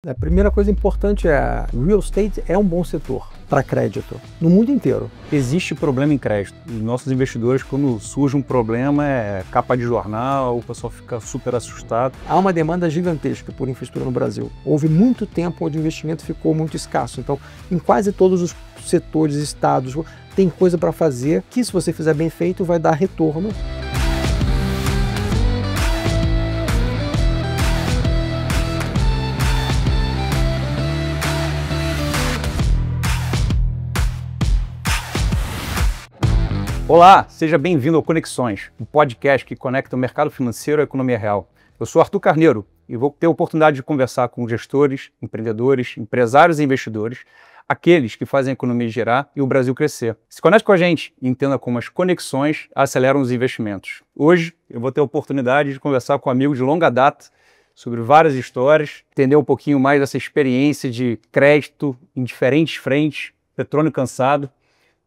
A primeira coisa importante é real estate é um bom setor para crédito no mundo inteiro. Existe problema em crédito. Os nossos investidores, quando surge um problema, é capa de jornal, o pessoal fica super assustado. Há uma demanda gigantesca por infraestrutura no Brasil. Houve muito tempo onde o investimento ficou muito escasso. Então, em quase todos os setores, estados, tem coisa para fazer que, se você fizer bem feito, vai dar retorno. Olá, seja bem-vindo ao Conexões, um podcast que conecta o mercado financeiro à economia real. Eu sou Arthur Carneiro e vou ter a oportunidade de conversar com gestores, empreendedores, empresários e investidores, aqueles que fazem a economia girar e o Brasil crescer. Se conecte com a gente e entenda como as conexões aceleram os investimentos. Hoje eu vou ter a oportunidade de conversar com amigos de longa data sobre várias histórias, entender um pouquinho mais dessa experiência de crédito em diferentes frentes. Petrônio Cansado,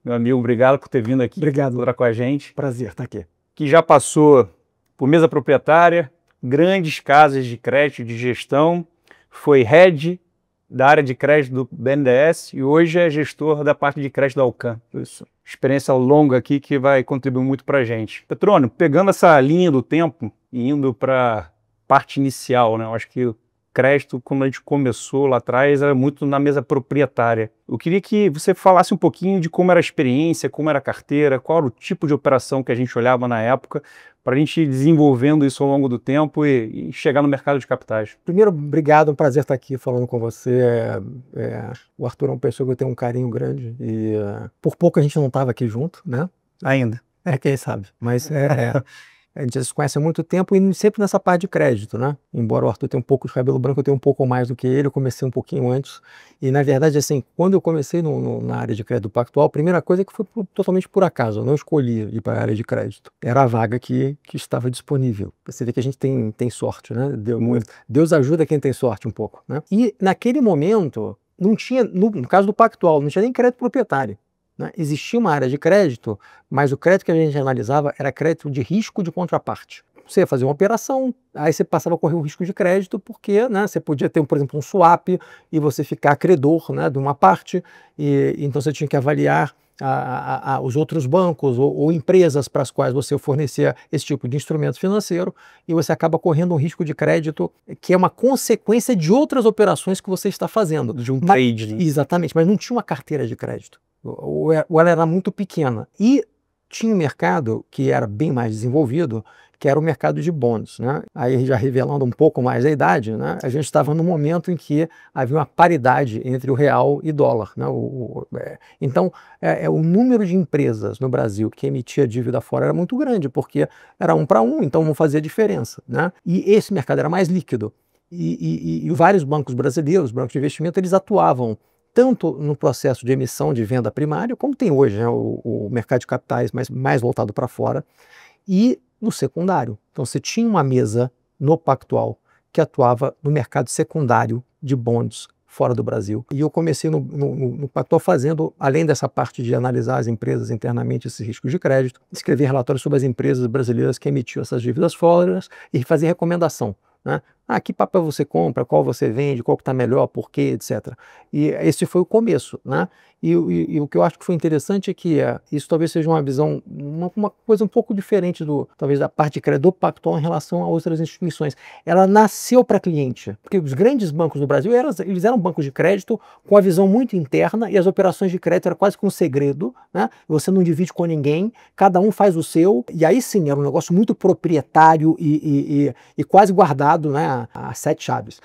meu amigo, obrigado por ter vindo aqui. Obrigado. Estar com a gente. Prazer estar aqui. Que já passou por mesa proprietária, grandes casas de crédito de gestão, foi head da área de crédito do BNDES e hoje é gestor da parte de crédito da Alcan. Isso. Experiência longa aqui que vai contribuir muito para a gente. Petrônio, pegando essa linha do tempo e indo para a parte inicial, né? Eu acho que o crédito, quando a gente começou lá atrás, era muito na mesa proprietária. Eu queria que você falasse um pouquinho de como era a experiência, como era a carteira, qual era o tipo de operação que a gente olhava na época, para a gente ir desenvolvendo isso ao longo do tempo e chegar no mercado de capitais. Primeiro, obrigado, é um prazer estar aqui falando com você. O Arthur é uma pessoa que eu tenho um carinho grande e por pouco a gente não estava aqui junto, né? Ainda. Quem sabe. Mas a gente já se conhece há muito tempo e sempre nessa parte de crédito, né? Embora o Arthur tenha um pouco de cabelo branco, eu tenho um pouco mais do que ele, eu comecei um pouquinho antes. E, na verdade, assim, quando eu comecei na área de crédito pactual, a primeira coisa é que foi totalmente por acaso, eu não escolhi ir para a área de crédito. Era a vaga que estava disponível. Você vê que a gente tem sorte, né? Deus ajuda quem tem sorte um pouco, né? E, naquele momento, não tinha, no caso do pactual, não tinha nem crédito proprietário. Existia uma área de crédito, mas o crédito que a gente analisava era crédito de risco de contraparte. Você ia fazer uma operação, aí você passava a correr o risco de crédito, porque você podia ter, por exemplo, um swap e você ficar credor, de uma parte, e então você tinha que avaliar os outros bancos ou empresas para as quais você fornecia esse tipo de instrumento financeiro, e você acaba correndo um risco de crédito que é uma consequência de outras operações que você está fazendo. De um trade. Né? Exatamente, mas não tinha uma carteira de crédito. Ou ela era muito pequena. E tinha um mercado que era bem mais desenvolvido, que era o mercado de bonds, né? Aí, já revelando um pouco mais a idade, né? A gente estava no momento em que havia uma paridade entre o real e dólar, né? Então, o número de empresas no Brasil que emitia dívida fora era muito grande, porque era 1 para 1, então não fazia diferença, né? E esse mercado era mais líquido. E vários bancos brasileiros, bancos de investimento, eles atuavam tanto no processo de emissão de venda primária, como tem hoje, né, o mercado de capitais mais voltado para fora, e no secundário. Então você tinha uma mesa no Pactual que atuava no mercado secundário de bonds fora do Brasil. E eu comecei no Pactual fazendo, além dessa parte de analisar as empresas internamente, esses riscos de crédito, escrever relatórios sobre as empresas brasileiras que emitiam essas dívidas fora e fazer recomendação. Né? Que papel você compra, qual você vende, qual que está melhor, por quê, etc. E esse foi o começo, né? E o que eu acho que foi interessante é que isso talvez seja uma visão, uma coisa um pouco diferente talvez da parte de crédito do Pactual em relação a outras instituições. Ela nasceu para cliente, porque os grandes bancos do Brasil, eles eram bancos de crédito com a visão muito interna e as operações de crédito eram quase que um segredo, né? Você não divide com ninguém, cada um faz o seu, e aí sim, era um negócio muito proprietário e quase guardado, né, a 7 chaves.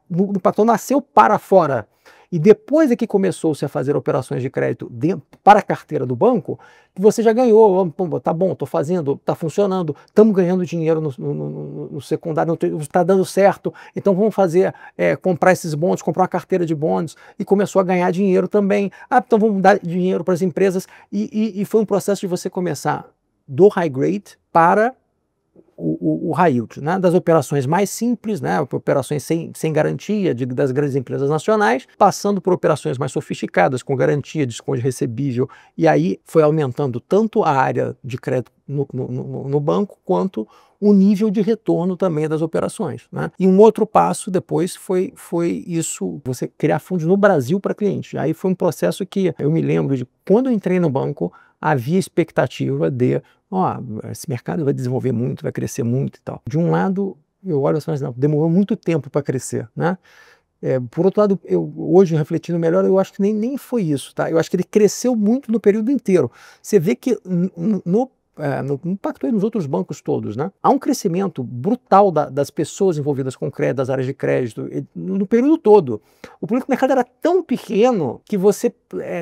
No Pactual nasceu para fora. E depois é que começou-se a fazer operações de crédito para a carteira do banco, que você já ganhou, tá bom, estou fazendo, está funcionando, estamos ganhando dinheiro no secundário, está dando certo, então vamos fazer, comprar esses bonds, comprar uma carteira de bonds, e começou a ganhar dinheiro também. Então vamos dar dinheiro para as empresas, e foi um processo de você começar do high grade para o high yield, né? Das operações mais simples, né? Operações sem garantia das grandes empresas nacionais, passando por operações mais sofisticadas, com garantia, desconto recebível, e aí foi aumentando tanto a área de crédito no banco, quanto o nível de retorno também das operações, né? E um outro passo depois foi isso, você criar fundos no Brasil para clientes. Aí foi um processo que eu me lembro de quando eu entrei no banco, havia expectativa de, esse mercado vai desenvolver muito, vai crescer muito e tal. De um lado, eu olho assim, não, demorou muito tempo para crescer, né? Por outro lado, hoje refletindo melhor, eu acho que nem foi isso, tá? Eu acho que ele cresceu muito no período inteiro. Você vê que no impacto aí nos outros bancos todos, né? Há um crescimento brutal das pessoas envolvidas com crédito, das áreas de crédito, no período todo. O problema é que o mercado era tão pequeno que você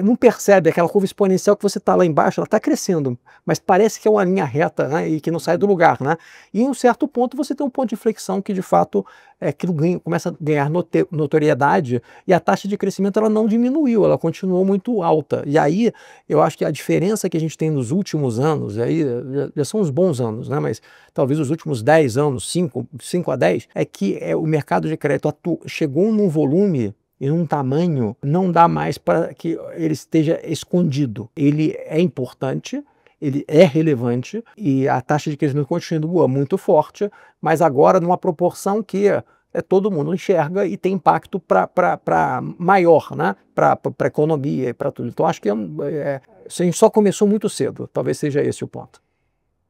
não percebe aquela curva exponencial que você está lá embaixo, ela está crescendo, mas parece que é uma linha reta, né? E que não sai do lugar, né? E em um certo ponto você tem um ponto de inflexão que de fato aquilo começa a ganhar notoriedade e a taxa de crescimento ela não diminuiu, ela continuou muito alta. E aí eu acho que a diferença que a gente tem nos últimos anos, aí já são uns bons anos, né? Mas talvez os últimos 10 anos, 5 a 10, é que o mercado de crédito chegou num volume e num tamanho, não dá mais para que ele esteja escondido. Ele é importante, ele é relevante e a taxa de crescimento continua muito forte, mas agora numa proporção que todo mundo enxerga e tem impacto para maior, né? Para a economia e para tudo. Então acho que isso a gente só começou muito cedo, talvez seja esse o ponto.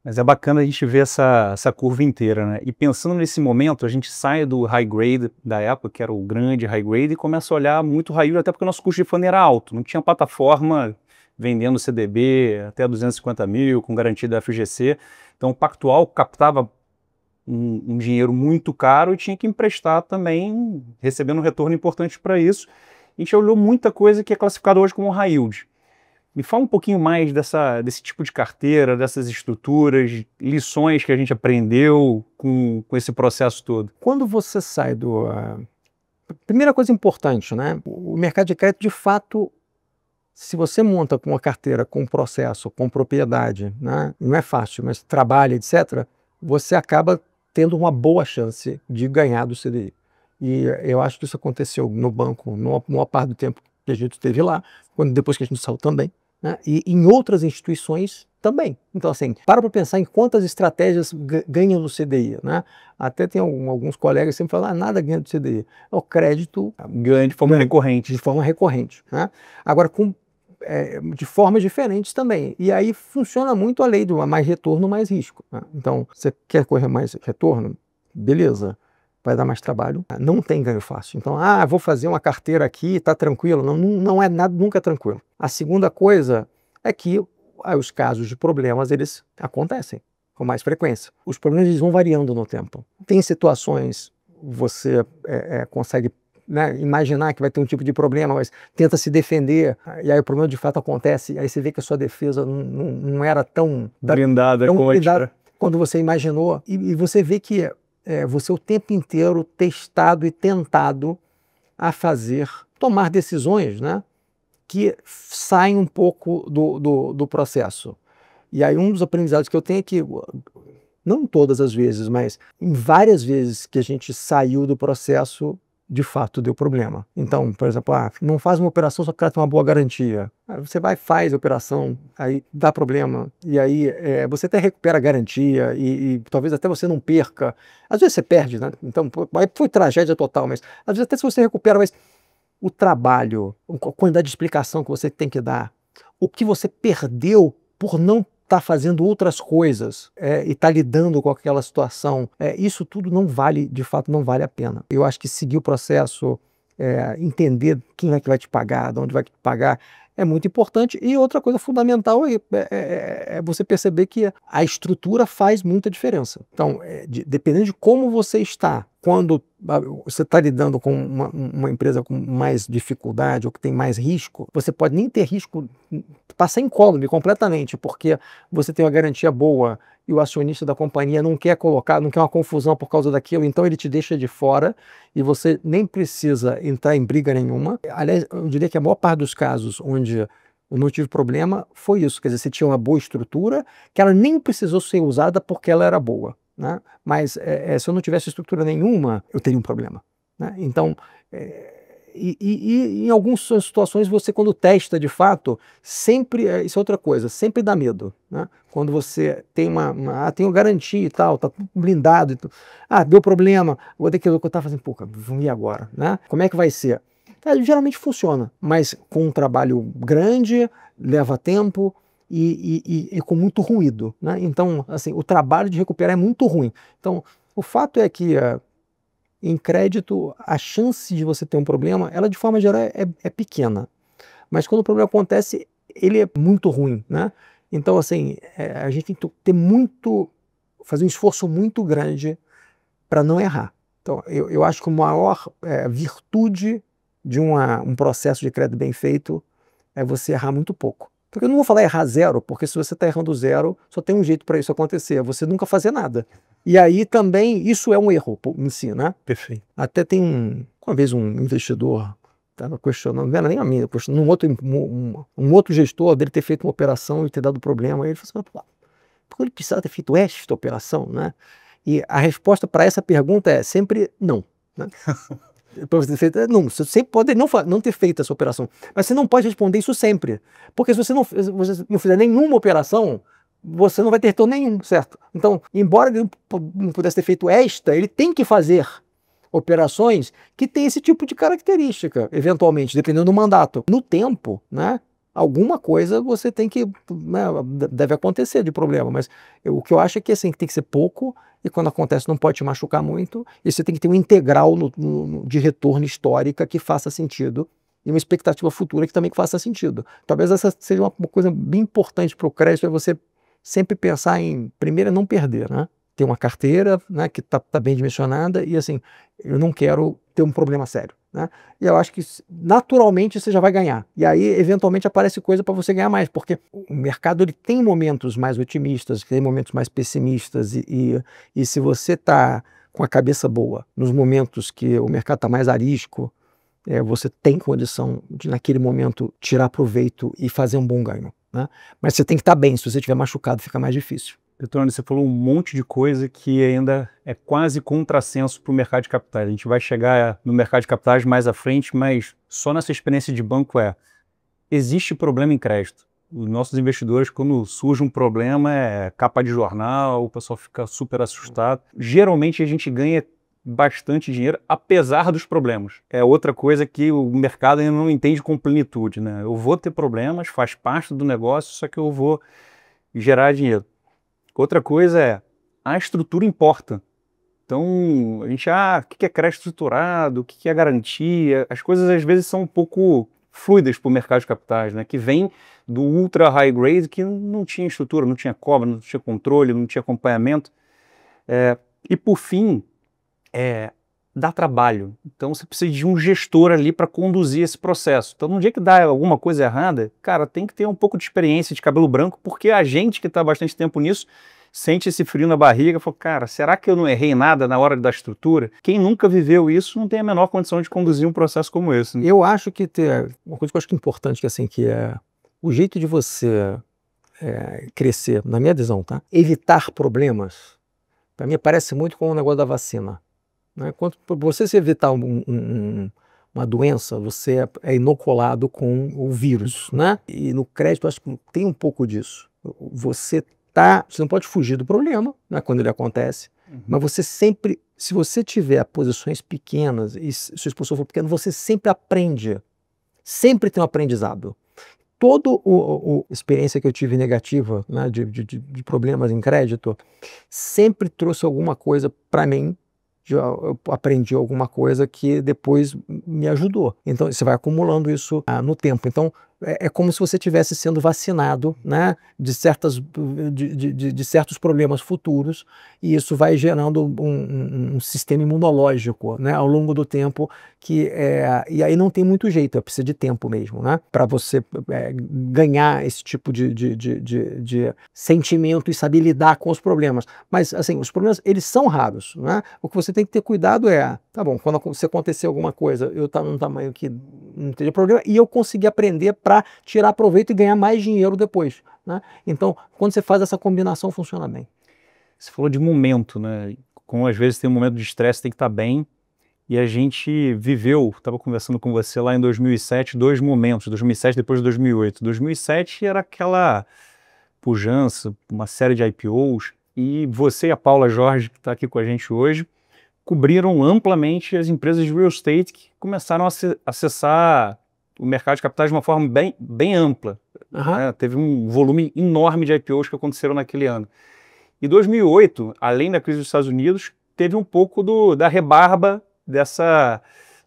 Mas é bacana a gente ver essa curva inteira, né? E pensando nesse momento, a gente sai do high grade da época, que era o grande high grade, e começa a olhar muito high yield, até porque o nosso custo de fundo era alto, não tinha plataforma vendendo CDB até 250 mil, com garantia da FGC. Então o Pactual captava um dinheiro muito caro e tinha que emprestar também, recebendo um retorno importante para isso. A gente olhou muita coisa que é classificada hoje como high yield. Me fala um pouquinho mais desse tipo de carteira, dessas estruturas, lições que a gente aprendeu com esse processo todo. Quando você sai primeira coisa importante, né? O mercado de crédito, de fato, se você monta com uma carteira, com processo, com propriedade, né? Não é fácil, mas trabalha, etc., você acaba tendo uma boa chance de ganhar do CDI. E eu acho que isso aconteceu no banco, numa maior parte do tempo que a gente esteve lá, depois que a gente saiu também, né? E em outras instituições também. Então, assim, para pensar em quantas estratégias ganham do CDI, né? Até tem alguns colegas que sempre falam, nada ganha do CDI. O crédito ganha de forma recorrente. De forma recorrente, né? Agora, de formas diferentes também. E aí funciona muito a lei do mais retorno, mais risco, né? Então, você quer correr mais retorno? Beleza. Vai dar mais trabalho, não tem ganho fácil. Então, vou fazer uma carteira aqui, tá tranquilo. Não é nada, nunca tranquilo. A segunda coisa é que os casos de problemas, eles acontecem com mais frequência. Os problemas eles vão variando no tempo. Tem situações, você consegue, né, imaginar que vai ter um tipo de problema, mas tenta se defender, e aí o problema de fato acontece, aí você vê que a sua defesa não era tão blindada quando você imaginou, e você vê que você o tempo inteiro testado e tentado a tomar decisões, né, que saem um pouco do processo. E aí um dos aprendizados que eu tenho é que, não todas as vezes, mas em várias vezes que a gente saiu do processo, de fato deu problema. Então, por exemplo, não faz uma operação só porque ela tem uma boa garantia. Você vai, faz a operação, aí dá problema, e aí você até recupera a garantia, e talvez até você não perca. Às vezes você perde, né? Então, aí foi tragédia total, mas às vezes até se você recupera, mas o trabalho, a quantidade de explicação que você tem que dar, o que você perdeu por não estar fazendo outras coisas e estar lidando com aquela situação, isso tudo não vale, de fato, não vale a pena. Eu acho que seguir o processo, entender quem é que vai te pagar, de onde vai te pagar, é muito importante. E outra coisa fundamental é você perceber que a estrutura faz muita diferença. Então, dependendo de como você está, quando você está lidando com uma empresa com mais dificuldade ou que tem mais risco, você pode nem ter risco, passar incólume completamente, porque você tem uma garantia boa e o acionista da companhia não quer uma confusão por causa daquilo, então ele te deixa de fora e você nem precisa entrar em briga nenhuma. Aliás, eu diria que a maior parte dos casos onde eu não tive problema foi isso, quer dizer, você tinha uma boa estrutura que ela nem precisou ser usada porque ela era boa, né? Mas se eu não tivesse estrutura nenhuma, eu teria um problema, né? Então, E em algumas situações você, quando testa de fato, sempre, isso é outra coisa, sempre dá medo, né? Quando você tem tem garantia e tal, tá tudo blindado, deu problema, vou ter que estar fazendo, pô, vamos ir agora, né? Como é que vai ser? Geralmente funciona, mas com um trabalho grande, leva tempo e com muito ruído, né? Então, assim, o trabalho de recuperar é muito ruim. Então, o fato é que em crédito, a chance de você ter um problema, ela de forma geral é pequena. Mas quando o problema acontece, ele é muito ruim, né? Então, assim, a gente tem que fazer um esforço muito grande para não errar. Então, eu acho que a maior virtude de um processo de crédito bem feito é você errar muito pouco. Porque eu não vou falar errar zero, porque se você está errando zero, só tem um jeito para isso acontecer, é você nunca fazer nada. E aí também, isso é um erro em si, né? Perfeito. Até tem uma vez um investidor estava questionando, não era nem a minha, questionando um outro gestor dele ter feito uma operação e ter dado problema. Aí ele falou assim, por que ele precisava ter feito esta operação, né? E a resposta para essa pergunta é sempre não, né? Não, você sempre pode não ter feito essa operação, mas você não pode responder isso sempre, porque se você não fizer nenhuma operação, você não vai ter retorno nenhum, certo? Então, embora ele não pudesse ter feito esta, ele tem que fazer operações que têm esse tipo de característica, eventualmente, dependendo do mandato. No tempo, né? Alguma coisa você tem que, né, deve acontecer de problema, mas o que eu acho é que assim, tem que ser pouco, e quando acontece não pode te machucar muito, e você tem que ter um integral de retorno histórica que faça sentido, e uma expectativa futura que também faça sentido. Talvez essa seja uma coisa bem importante para o crédito, é você sempre pensar em, primeiro, não perder, né? Ter uma carteira, né, que tá bem dimensionada, e assim, eu não quero ter um problema sério, né? E eu acho que naturalmente você já vai ganhar. E aí, eventualmente, aparece coisa para você ganhar mais, porque o mercado ele tem momentos mais otimistas, tem momentos mais pessimistas, e se você está com a cabeça boa nos momentos que o mercado está mais arisco, você tem condição de, naquele momento, tirar proveito e fazer um bom ganho, né? Mas você tem que estar bem, se você estiver machucado, fica mais difícil. Petrone, você falou um monte de coisa que ainda é quase contrassenso para o mercado de capitais. A gente vai chegar no mercado de capitais mais à frente, mas só nessa experiência de banco existe problema em crédito. Os nossos investidores, quando surge um problema, é capa de jornal, o pessoal fica super assustado. Geralmente a gente ganha bastante dinheiro, apesar dos problemas. É outra coisa que o mercado ainda não entende com plenitude, né? Eu vou ter problemas, faz parte do negócio, só que eu vou gerar dinheiro. Outra coisa é, a estrutura importa. Então, a gente, o que é crédito estruturado, o que é garantia, as coisas às vezes são um pouco fluidas para o mercado de capitais, né? Que vem do ultra high grade, que não tinha estrutura, não tinha cobra, não tinha controle, não tinha acompanhamento. E por fim, dá trabalho. Então você precisa de um gestor ali para conduzir esse processo. Então no dia que dá alguma coisa errada, cara, tem que ter um pouco de experiência de cabelo branco, porque a gente que está bastante tempo nisso sente esse frio na barriga e fala, cara, será que eu não errei nada na hora da estrutura? Quem nunca viveu isso não tem a menor condição de conduzir um processo como esse, né? Eu acho que uma coisa que eu acho que é importante, que é o jeito de você crescer, na minha visão, tá? Evitar problemas, para mim parece muito com o negócio da vacina. Né? Quando você se evitar uma doença, você é inoculado com o vírus, né? E no crédito, acho que tem um pouco disso. Você não pode fugir do problema, né, quando ele acontece, mas você sempre, se você tiver posições pequenas e se sua exposição for pequena, você sempre aprende, sempre tem um aprendizado. Toda a experiência que eu tive negativa, né, de problemas em crédito, sempre trouxe alguma coisa para mim. Eu aprendi alguma coisa que depois me ajudou. Então você vai acumulando isso no tempo. Então é como se você estivesse sendo vacinado, né, de certos problemas futuros, e isso vai gerando um sistema imunológico, né, ao longo do tempo, e aí não tem muito jeito, precisa de tempo mesmo, né, para você ganhar esse tipo de sentimento e saber lidar com os problemas. Mas assim, os problemas eles são raros, né? O que você tem que ter cuidado tá bom, quando se acontecer alguma coisa, eu estou num tamanho que não teria problema, e eu consegui aprender para tirar proveito e ganhar mais dinheiro depois, né? Então, quando você faz essa combinação, funciona bem. Você falou de momento, né? Como às vezes tem um momento de estresse, tem que estar bem. E a gente viveu, estava conversando com você lá em 2007, dois momentos, 2007 depois de 2008. 2007 era aquela pujança, uma série de IPOs, e você e a Paula Jorge, que está aqui com a gente hoje, cobriram amplamente as empresas de real estate que começaram a acessar o mercado de capitais de uma forma bem ampla. Né? Teve um volume enorme de IPOs que aconteceram naquele ano. E 2008, além da crise dos Estados Unidos, teve um pouco da rebarba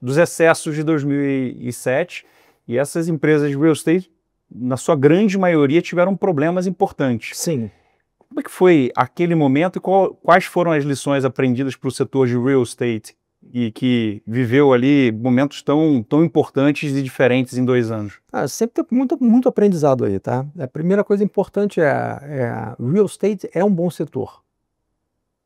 dos excessos de 2007, e essas empresas de real estate, na sua grande maioria, tiveram problemas importantes. Sim. Como é que foi aquele momento e quais foram as lições aprendidas para o setor de real estate e que viveu ali momentos tão importantes e diferentes em 2 anos? Sempre tem muito aprendizado aí, tá? A primeira coisa importante real estate é um bom setor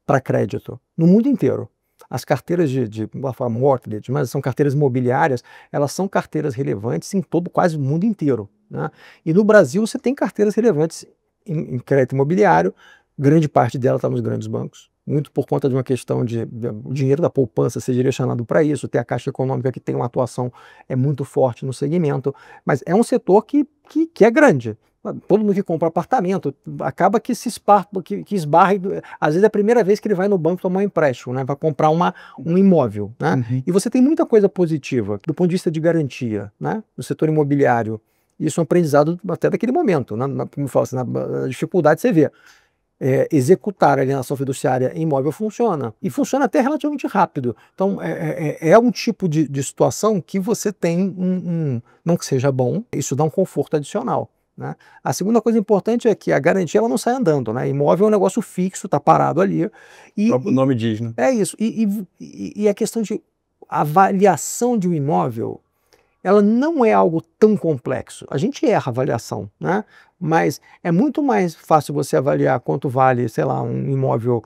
para crédito no mundo inteiro. As carteiras de mortgage, mas são carteiras imobiliárias, elas são carteiras relevantes em quase o mundo inteiro, né? E no Brasil você tem carteiras relevantes em crédito imobiliário, grande parte dela está nos grandes bancos, muito por conta de uma questão o dinheiro da poupança ser direcionado para isso, ter a Caixa Econômica que tem uma atuação muito forte no segmento, mas é um setor que é grande. Todo mundo que compra apartamento acaba que se esbarra, às vezes é a primeira vez que ele vai no banco tomar um empréstimo, né, para comprar um imóvel, né? Uhum. E você tem muita coisa positiva do ponto de vista de garantia, né, no setor imobiliário. Isso é um aprendizado até daquele momento, né? Como eu falo assim, na dificuldade você vê. Executar a alienação fiduciária em imóvel funciona, e funciona até relativamente rápido. Então é um tipo de situação que você tem não que seja bom, isso dá um conforto adicional, né? A segunda coisa importante é que a garantia ela não sai andando, né? Imóvel é um negócio fixo, está parado ali. O nome diz, né? É isso. E a questão de avaliação de um imóvel, ela não é algo tão complexo. A gente erra a avaliação, né? Mas é muito mais fácil você avaliar quanto vale, sei lá, um imóvel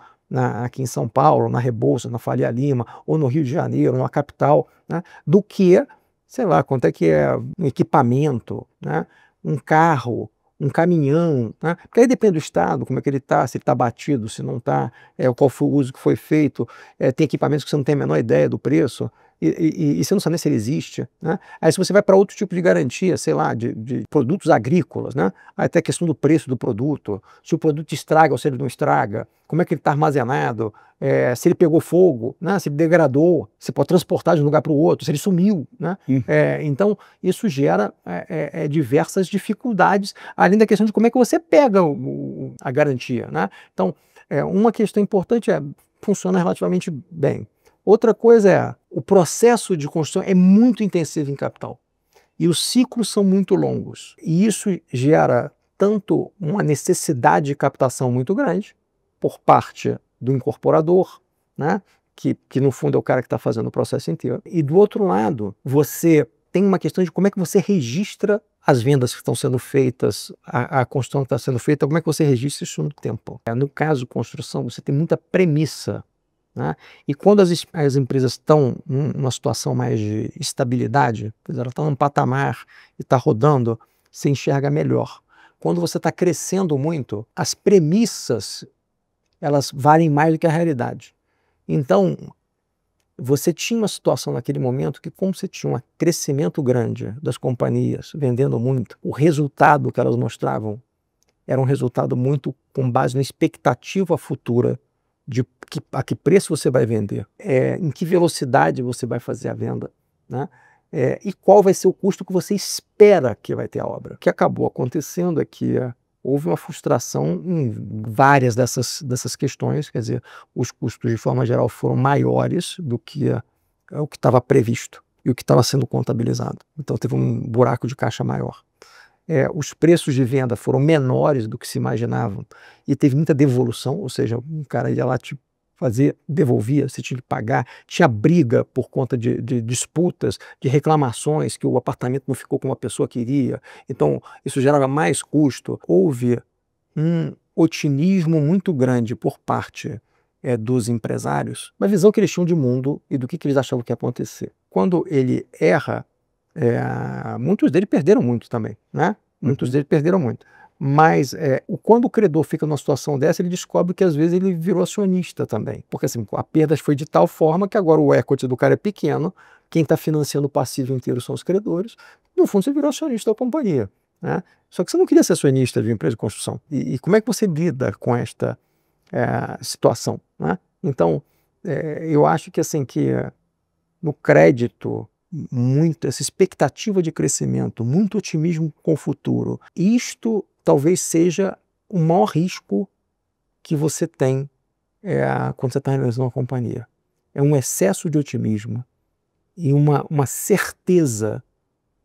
aqui em São Paulo, na Rebouças, na Faria Lima, ou no Rio de Janeiro, na capital, né? Do que, sei lá, quanto é que é um equipamento, né? Um carro, um caminhão, né? Porque aí depende do estado, como é que ele está, se ele está batido, se não está, qual foi o uso que foi feito, tem equipamentos que você não tem a menor ideia do preço, e você não sabe nem se ele existe, né? Aí se você vai para outro tipo de garantia, sei lá, de produtos agrícolas, né? Aí até a questão do preço do produto, se o produto estraga ou se ele não estraga, como é que ele está armazenado, se ele pegou fogo, né? Se ele degradou, se pode transportar de um lugar para o outro, se ele sumiu, né? Então isso gera diversas dificuldades, além da questão de como é que você pega a garantia, né? Então uma questão importante funciona relativamente bem. Outra coisa o processo de construção é muito intensivo em capital e os ciclos são muito longos, e isso gera tanto uma necessidade de captação muito grande por parte do incorporador, né, que no fundo é o cara que está fazendo o processo inteiro, e do outro lado você tem uma questão de como é que você registra as vendas que estão sendo feitas, a construção que está sendo feita, como é que você registra isso no tempo. No caso de construção, você tem muita premissa, né? E quando as empresas estão numa situação mais de estabilidade, elas estão num patamar e está rodando, você enxerga melhor. Quando você está crescendo muito, as premissas elas valem mais do que a realidade. Então, você tinha uma situação naquele momento que, como você tinha um crescimento grande das companhias, vendendo muito, o resultado que elas mostravam era um resultado muito com base na expectativa futura de a que preço você vai vender, em que velocidade você vai fazer a venda, né? E qual vai ser o custo que você espera que vai ter a obra. O que acabou acontecendo é que houve uma frustração em várias dessas questões, quer dizer, os custos de forma geral foram maiores do que o que estava previsto e o que estava sendo contabilizado. Então teve um buraco de caixa maior. Os preços de venda foram menores do que se imaginavam e teve muita devolução, ou seja, um cara ia lá devolvia, você tinha que pagar, tinha briga por conta de disputas, de reclamações, que o apartamento não ficou como a pessoa queria, então isso gerava mais custo. Houve um otimismo muito grande por parte dos empresários, uma visão que eles tinham de mundo e do que eles achavam que ia acontecer. Quando ele erra, muitos deles perderam muito também, né? Muitos deles perderam muito. Mas quando o credor fica numa situação dessa, ele descobre que às vezes ele virou acionista também. Porque assim, a perda foi de tal forma que agora o equity do cara é pequeno, quem está financiando o passivo inteiro são os credores. No fundo, você virou acionista da companhia, né? Só que você não queria ser acionista de uma empresa de construção. E como é que você lida com esta situação, né? Então, eu acho que assim, no crédito, essa expectativa de crescimento, muito otimismo com o futuro, isto talvez seja o maior risco que você tem quando você está analisando uma companhia. É um excesso de otimismo e uma certeza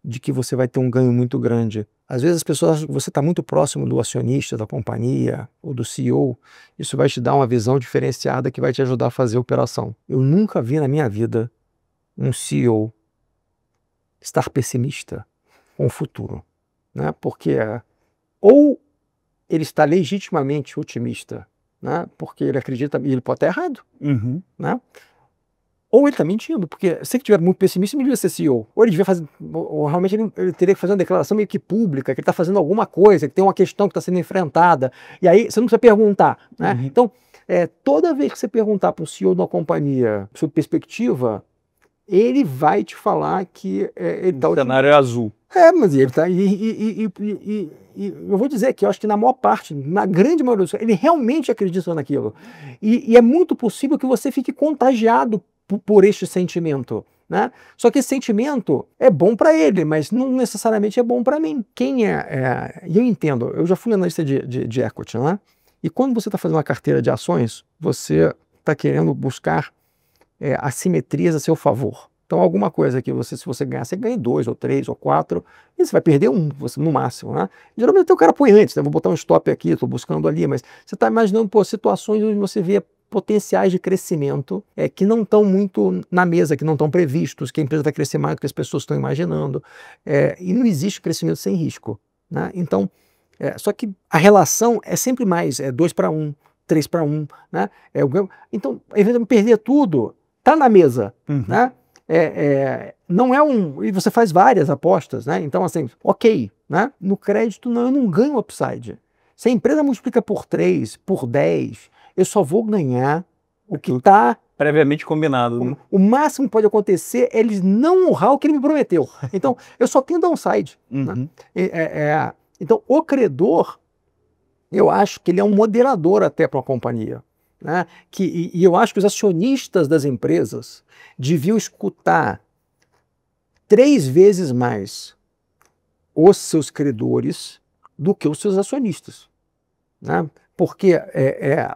de que você vai ter um ganho muito grande. Às vezes as pessoas acham que você está muito próximo do acionista da companhia ou do CEO, isso vai te dar uma visão diferenciada que vai te ajudar a fazer a operação. Eu nunca vi na minha vida um CEO estar pessimista com o futuro, né? Porque ou ele está legitimamente otimista, né? Porque ele acredita, e ele pode estar errado, né? Ou ele está mentindo, porque se ele estiver muito pessimista, ele devia ser CEO. Ou ele devia fazer, ou realmente ele teria que fazer uma declaração meio que pública, que ele está fazendo alguma coisa, que tem uma questão que está sendo enfrentada. E aí você não precisa perguntar, né? Então, toda vez que você perguntar para o CEO de uma companhia sobre perspectiva, ele vai te falar que ele está... O cenário é azul. Mas ele está... eu vou dizer que eu acho que na maior parte, na grande maioria dos casos, ele realmente acredita naquilo. E é muito possível que você fique contagiado por este sentimento, né? Só que esse sentimento é bom para ele, mas não necessariamente é bom para mim. E eu entendo, eu já fui analista de equity, né? E quando você está fazendo uma carteira de ações, você está querendo buscar assimetrias a seu favor. Então, alguma coisa que se você ganhar, você ganha 2 ou 3 ou 4, e você vai perder no máximo, né? Geralmente até o cara põe antes, né? Vou botar um stop aqui, estou buscando ali, mas você está imaginando situações onde você vê potenciais de crescimento que não estão muito na mesa, que não estão previstos, que a empresa vai crescer mais do que as pessoas estão imaginando. E não existe crescimento sem risco, né? Então, só que a relação é sempre mais 2-1, 3-1, né? Então, eventualmente perder tudo, tá na mesa, né? Não é e você faz várias apostas, né? Então, assim, ok, né? No crédito, eu não ganho upside. Se a empresa multiplica por 3, por 10, eu só vou ganhar o que está previamente combinado. Né? O máximo que pode acontecer é eles não honrar o que ele me prometeu. Então, eu só tenho downside. Né? Então, o credor, eu acho que ele é um moderador até para uma companhia. Né? E eu acho que os acionistas das empresas deviam escutar 3 vezes mais os seus credores do que os seus acionistas. Né? Porque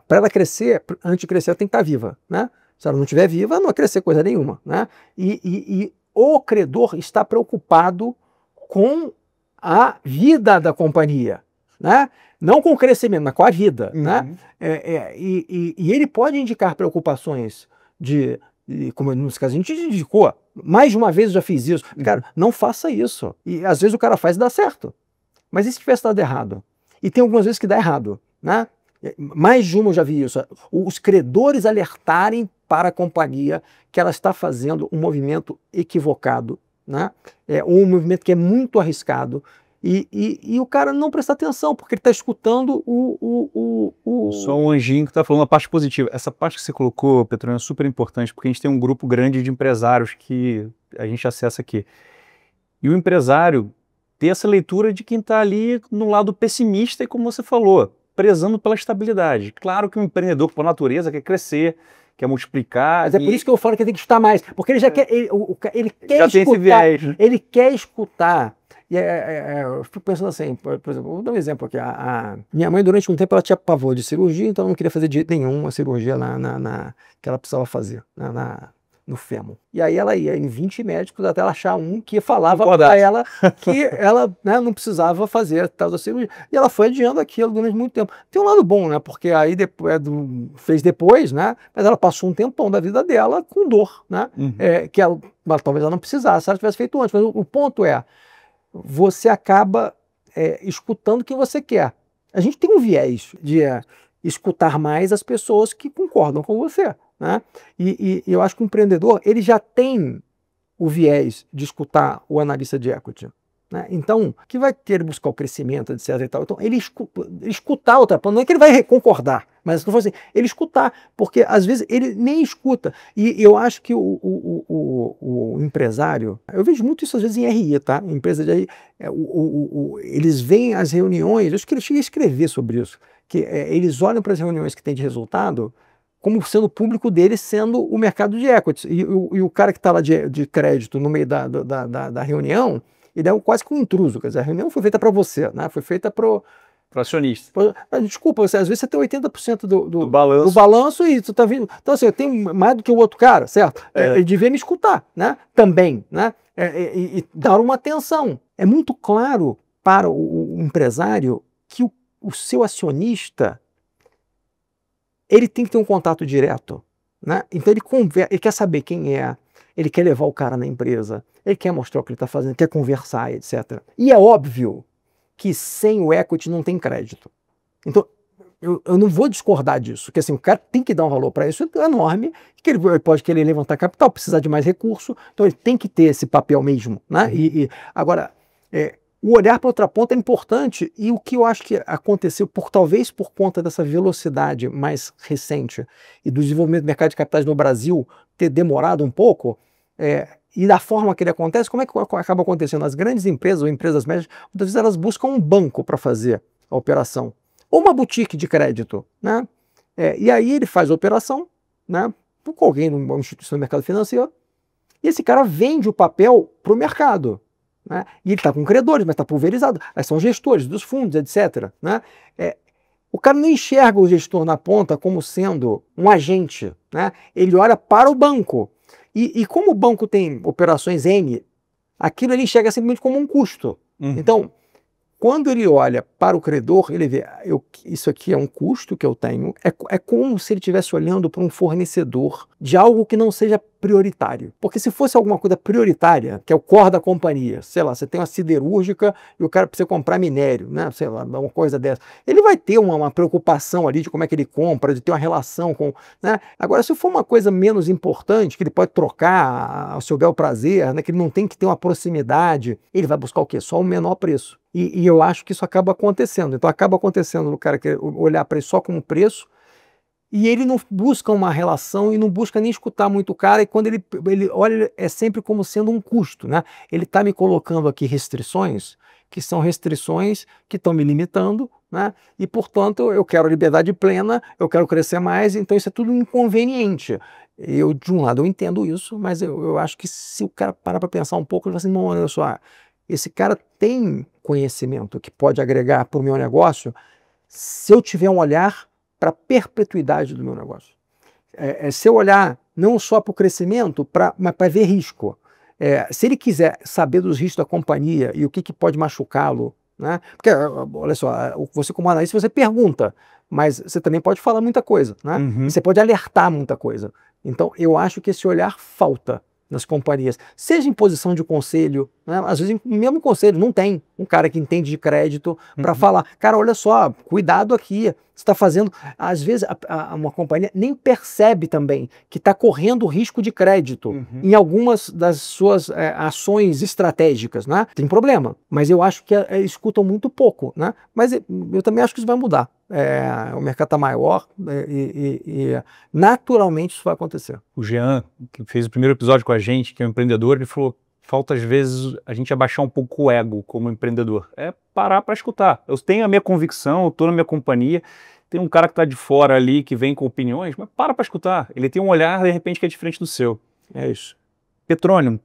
para ela crescer, antes de crescer, ela tem que estar viva. Né? Se ela não estiver viva, não vai crescer coisa nenhuma. Né? E o credor está preocupado com a vida da companhia. Né? Não com o crescimento, mas com a vida. Né? E ele pode indicar preocupações como nesse caso a gente indicou, mais de uma vez eu já fiz isso. Cara, não faça isso. E às vezes o cara faz e dá certo. Mas e se tivesse dado errado? E tem algumas vezes que dá errado. Né? Mais de uma eu já vi isso. Os credores alertarem para a companhia que ela está fazendo um movimento equivocado, né? Um movimento que é muito arriscado. E o cara não presta atenção, porque ele está escutando Só um anjinho que está falando a parte positiva. Essa parte que você colocou, Petrônio, é super importante, porque a gente tem um grupo grande de empresários que a gente acessa aqui. E o empresário ter essa leitura de quem está ali no lado pessimista e, como você falou, prezando pela estabilidade. Claro que o empreendedor, por natureza, quer crescer, quer multiplicar. Mas é por isso que eu falo que tem que escutar mais, porque ele já quer, ele quer já escutar, tem esse viés, né? Ele quer escutar. E eu fico pensando assim, por exemplo, vou dar um exemplo aqui. Minha mãe, durante um tempo, ela tinha pavor de cirurgia, então ela não queria fazer de jeito nenhum uma cirurgia que ela precisava fazer no fêmur. E aí ela ia em 20 médicos até ela achar um que falava para ela que ela não precisava fazer tal da cirurgia. E ela foi adiando aquilo durante muito tempo. Tem um lado bom, né? Porque aí fez depois, né? Mas ela passou um tempão da vida dela com dor, né? Que talvez ela não precisasse, se ela tivesse feito antes. Mas o ponto é, você acaba escutando quem você quer. A gente tem um viés de escutar mais as pessoas que concordam com você. Né? E eu acho que o empreendedor ele já tem o viés de escutar o analista de equity. né? Então, que vai ter buscar o crescimento, etc. E tal. Então, ele escutar a outra ponta, não é que ele vai concordar, mas assim, ele escutar, porque às vezes ele nem escuta. E eu acho que o empresário, eu vejo muito isso às vezes em RI, tá? Empresa de RI, eles veem as reuniões, eu acho que ele chega a escrever sobre isso, que eles olham para as reuniões que tem de resultado como sendo o público deles sendo o mercado de equities. E o cara que está lá de crédito no meio da reunião, ele é quase que um intruso. Quer dizer, a reunião foi feita para você, né? Foi feita para o acionista. Desculpa, às vezes você tem 80% do balanço. balanço e tu tá vindo. Então, assim, eu tenho mais do que o outro cara, certo? Ele devia me escutar, né? Também, né? E dar uma atenção. É muito claro para o empresário que o seu acionista ele tem que ter um contato direto, né? Então ele quer saber quem é, ele quer levar o cara na empresa, ele quer mostrar o que ele está fazendo, quer conversar, etc. E é óbvio que sem o equity não tem crédito. Então, eu não vou discordar disso, porque assim, o cara tem que dar um valor para isso enorme, que ele pode querer levantar capital, precisar de mais recurso, então ele tem que ter esse papel mesmo, né? Agora, o olhar para outra ponta é importante, e o que eu acho que aconteceu, talvez por conta dessa velocidade mais recente e do desenvolvimento do mercado de capitais no Brasil ter demorado um pouco, e da forma que ele acontece, como é que acaba acontecendo? As grandes empresas ou empresas médias, muitas vezes elas buscam um banco para fazer a operação, ou uma boutique de crédito, né? E aí ele faz a operação, né, com alguém numa instituição do mercado financeiro, e esse cara vende o papel para o mercado. Né? E ele está com credores, mas está pulverizado. Aí são gestores dos fundos, etc. Né? O cara não enxerga o gestor na ponta como sendo um agente. Né? Ele olha para o banco. E como o banco tem operações N, aquilo ele enxerga simplesmente como um custo. Então, quando ele olha para o credor, ele vê, isso aqui é um custo que eu tenho, é como se ele estivesse olhando para um fornecedor de algo que não seja prioritário. Porque se fosse alguma coisa prioritária, que é o core da companhia, sei lá, você tem uma siderúrgica e o cara precisa comprar minério, né? Sei lá, uma coisa dessa. Ele vai ter uma preocupação ali de como é que ele compra, de ter uma relação com... Né? Agora, se for uma coisa menos importante, que ele pode trocar ao seu bel prazer, né? Que ele não tem que ter uma proximidade, ele vai buscar o quê? Só o menor preço. E eu acho que isso acaba acontecendo. Então acaba acontecendo no cara que olhar para isso só como preço, e ele não busca uma relação e não busca nem escutar muito o cara, e quando ele olha, é sempre como sendo um custo, né? Ele está me colocando aqui restrições, que são restrições que estão me limitando, né? E, portanto, eu quero liberdade plena, eu quero crescer mais, então isso é tudo inconveniente. De um lado, eu entendo isso, mas eu acho que se o cara parar para pensar um pouco, ele vai assim, não, olha só, esse cara tem conhecimento que pode agregar para o meu negócio se eu tiver um olhar para a perpetuidade do meu negócio. Se eu olhar não só para o crescimento, mas para ver risco. Se ele quiser saber dos riscos da companhia e o que pode machucá-lo, né? Porque, olha só, você como analista, você pergunta, mas você também pode falar muita coisa, né? Você pode alertar muita coisa. Então, eu acho que esse olhar falta nas companhias, seja em posição de conselho, né? Às vezes mesmo conselho não tem um cara que entende de crédito para falar, cara, olha só, cuidado aqui, você está fazendo, às vezes uma companhia nem percebe também que está correndo risco de crédito em algumas das suas ações estratégicas, né? Tem problema, mas eu acho que escutam muito pouco, né? Mas eu também acho que isso vai mudar. O mercado está maior e naturalmente isso vai acontecer. O Jean, que fez o primeiro episódio com a gente, que é um empreendedor, ele falou, falta às vezes a gente abaixar um pouco o ego como empreendedor. É parar para escutar. Eu tenho a minha convicção, eu estou na minha companhia, tem um cara que está de fora ali, que vem com opiniões, mas para escutar. Ele tem um olhar, de repente, que é diferente do seu. É isso. Petrônio,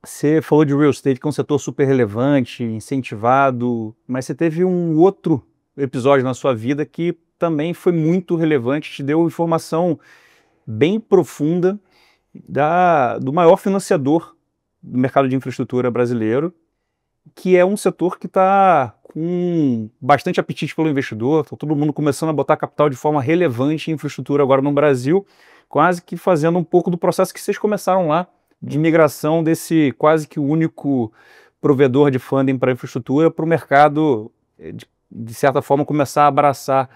você falou de real estate, que é um setor super relevante, incentivado, mas você teve um outro episódio na sua vida que também foi muito relevante, te deu informação bem profunda do maior financiador do mercado de infraestrutura brasileiro, que é um setor que está com bastante apetite pelo investidor, está todo mundo começando a botar capital de forma relevante em infraestrutura agora no Brasil, quase que fazendo um pouco do processo que vocês começaram lá, de migração desse quase que único provedor de funding para infraestrutura para o mercado, de certa forma, começar a abraçar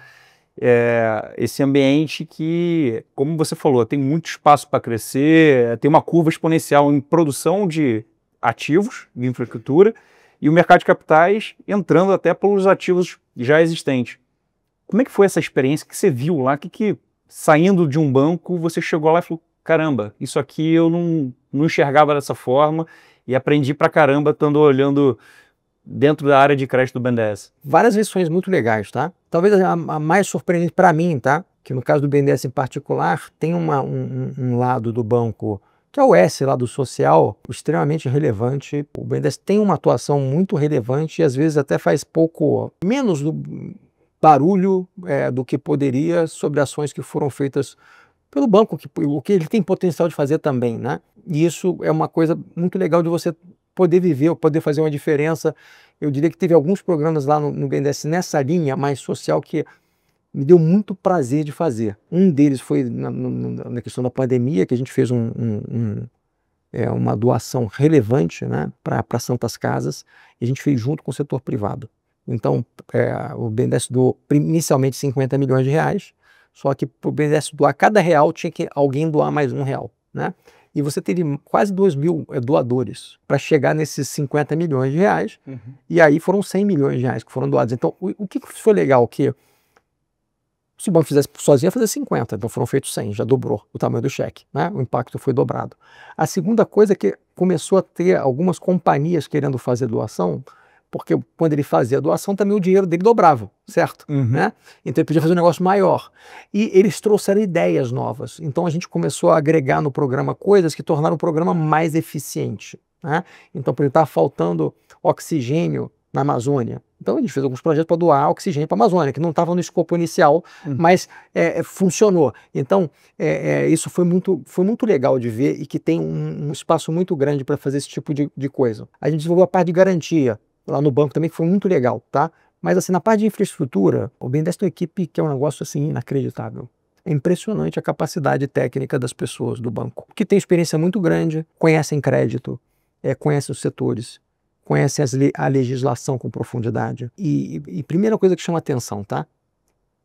esse ambiente que, como você falou, tem muito espaço para crescer, tem uma curva exponencial em produção de ativos de infraestrutura e o mercado de capitais entrando até pelos ativos já existentes. Como é que foi essa experiência que você viu lá? Que saindo de um banco, você chegou lá e falou, caramba, isso aqui eu não enxergava dessa forma e aprendi pra caramba estando olhando dentro da área de crédito do BNDES. Várias lições muito legais, tá? Talvez a mais surpreendente para mim, tá? Que no caso do BNDES em particular, tem um lado do banco, que é o S lá do social, extremamente relevante. O BNDES tem uma atuação muito relevante e às vezes até faz pouco, menos do barulho do que poderia sobre ações que foram feitas pelo banco, o que ele tem potencial de fazer também, né? E isso é uma coisa muito legal de você poder viver, ou poder fazer uma diferença. Eu diria que teve alguns programas lá no BNDES nessa linha mais social que me deu muito prazer de fazer. Um deles foi na questão da pandemia, que a gente fez uma doação relevante, né, para Santas Casas, e a gente fez junto com o setor privado. Então, o BNDES doou inicialmente 50 milhões de reais, só que para o BNDES doar cada real, tinha que alguém doar mais R$1, né? E você teve quase 2.000 doadores para chegar nesses 50 milhões de reais, e aí foram 100 milhões de reais que foram doados. Então, o que foi legal? Que se o banco fizesse sozinho, ia fazer 50, então foram feitos 100, já dobrou o tamanho do cheque, né? O impacto foi dobrado. A segunda coisa é que começou a ter algumas companhias querendo fazer doação, porque quando ele fazia a doação, também o dinheiro dele dobrava, certo? Né? Então ele podia fazer um negócio maior. E eles trouxeram ideias novas. Então a gente começou a agregar no programa coisas que tornaram o programa mais eficiente, né? Então, por exemplo, estava faltando oxigênio na Amazônia. Então a gente fez alguns projetos para doar oxigênio para a Amazônia, que não estava no escopo inicial, mas funcionou. Então isso foi muito legal de ver e que tem um espaço muito grande para fazer esse tipo de coisa. A gente desenvolveu a parte de garantia lá no banco também, que foi muito legal, tá? Mas assim, na parte de infraestrutura, o BNDES tem uma equipe que é um negócio assim inacreditável. É impressionante a capacidade técnica das pessoas do banco, que tem experiência muito grande, conhecem crédito, conhecem os setores, conhecem a legislação com profundidade. E primeira coisa que chama atenção, tá?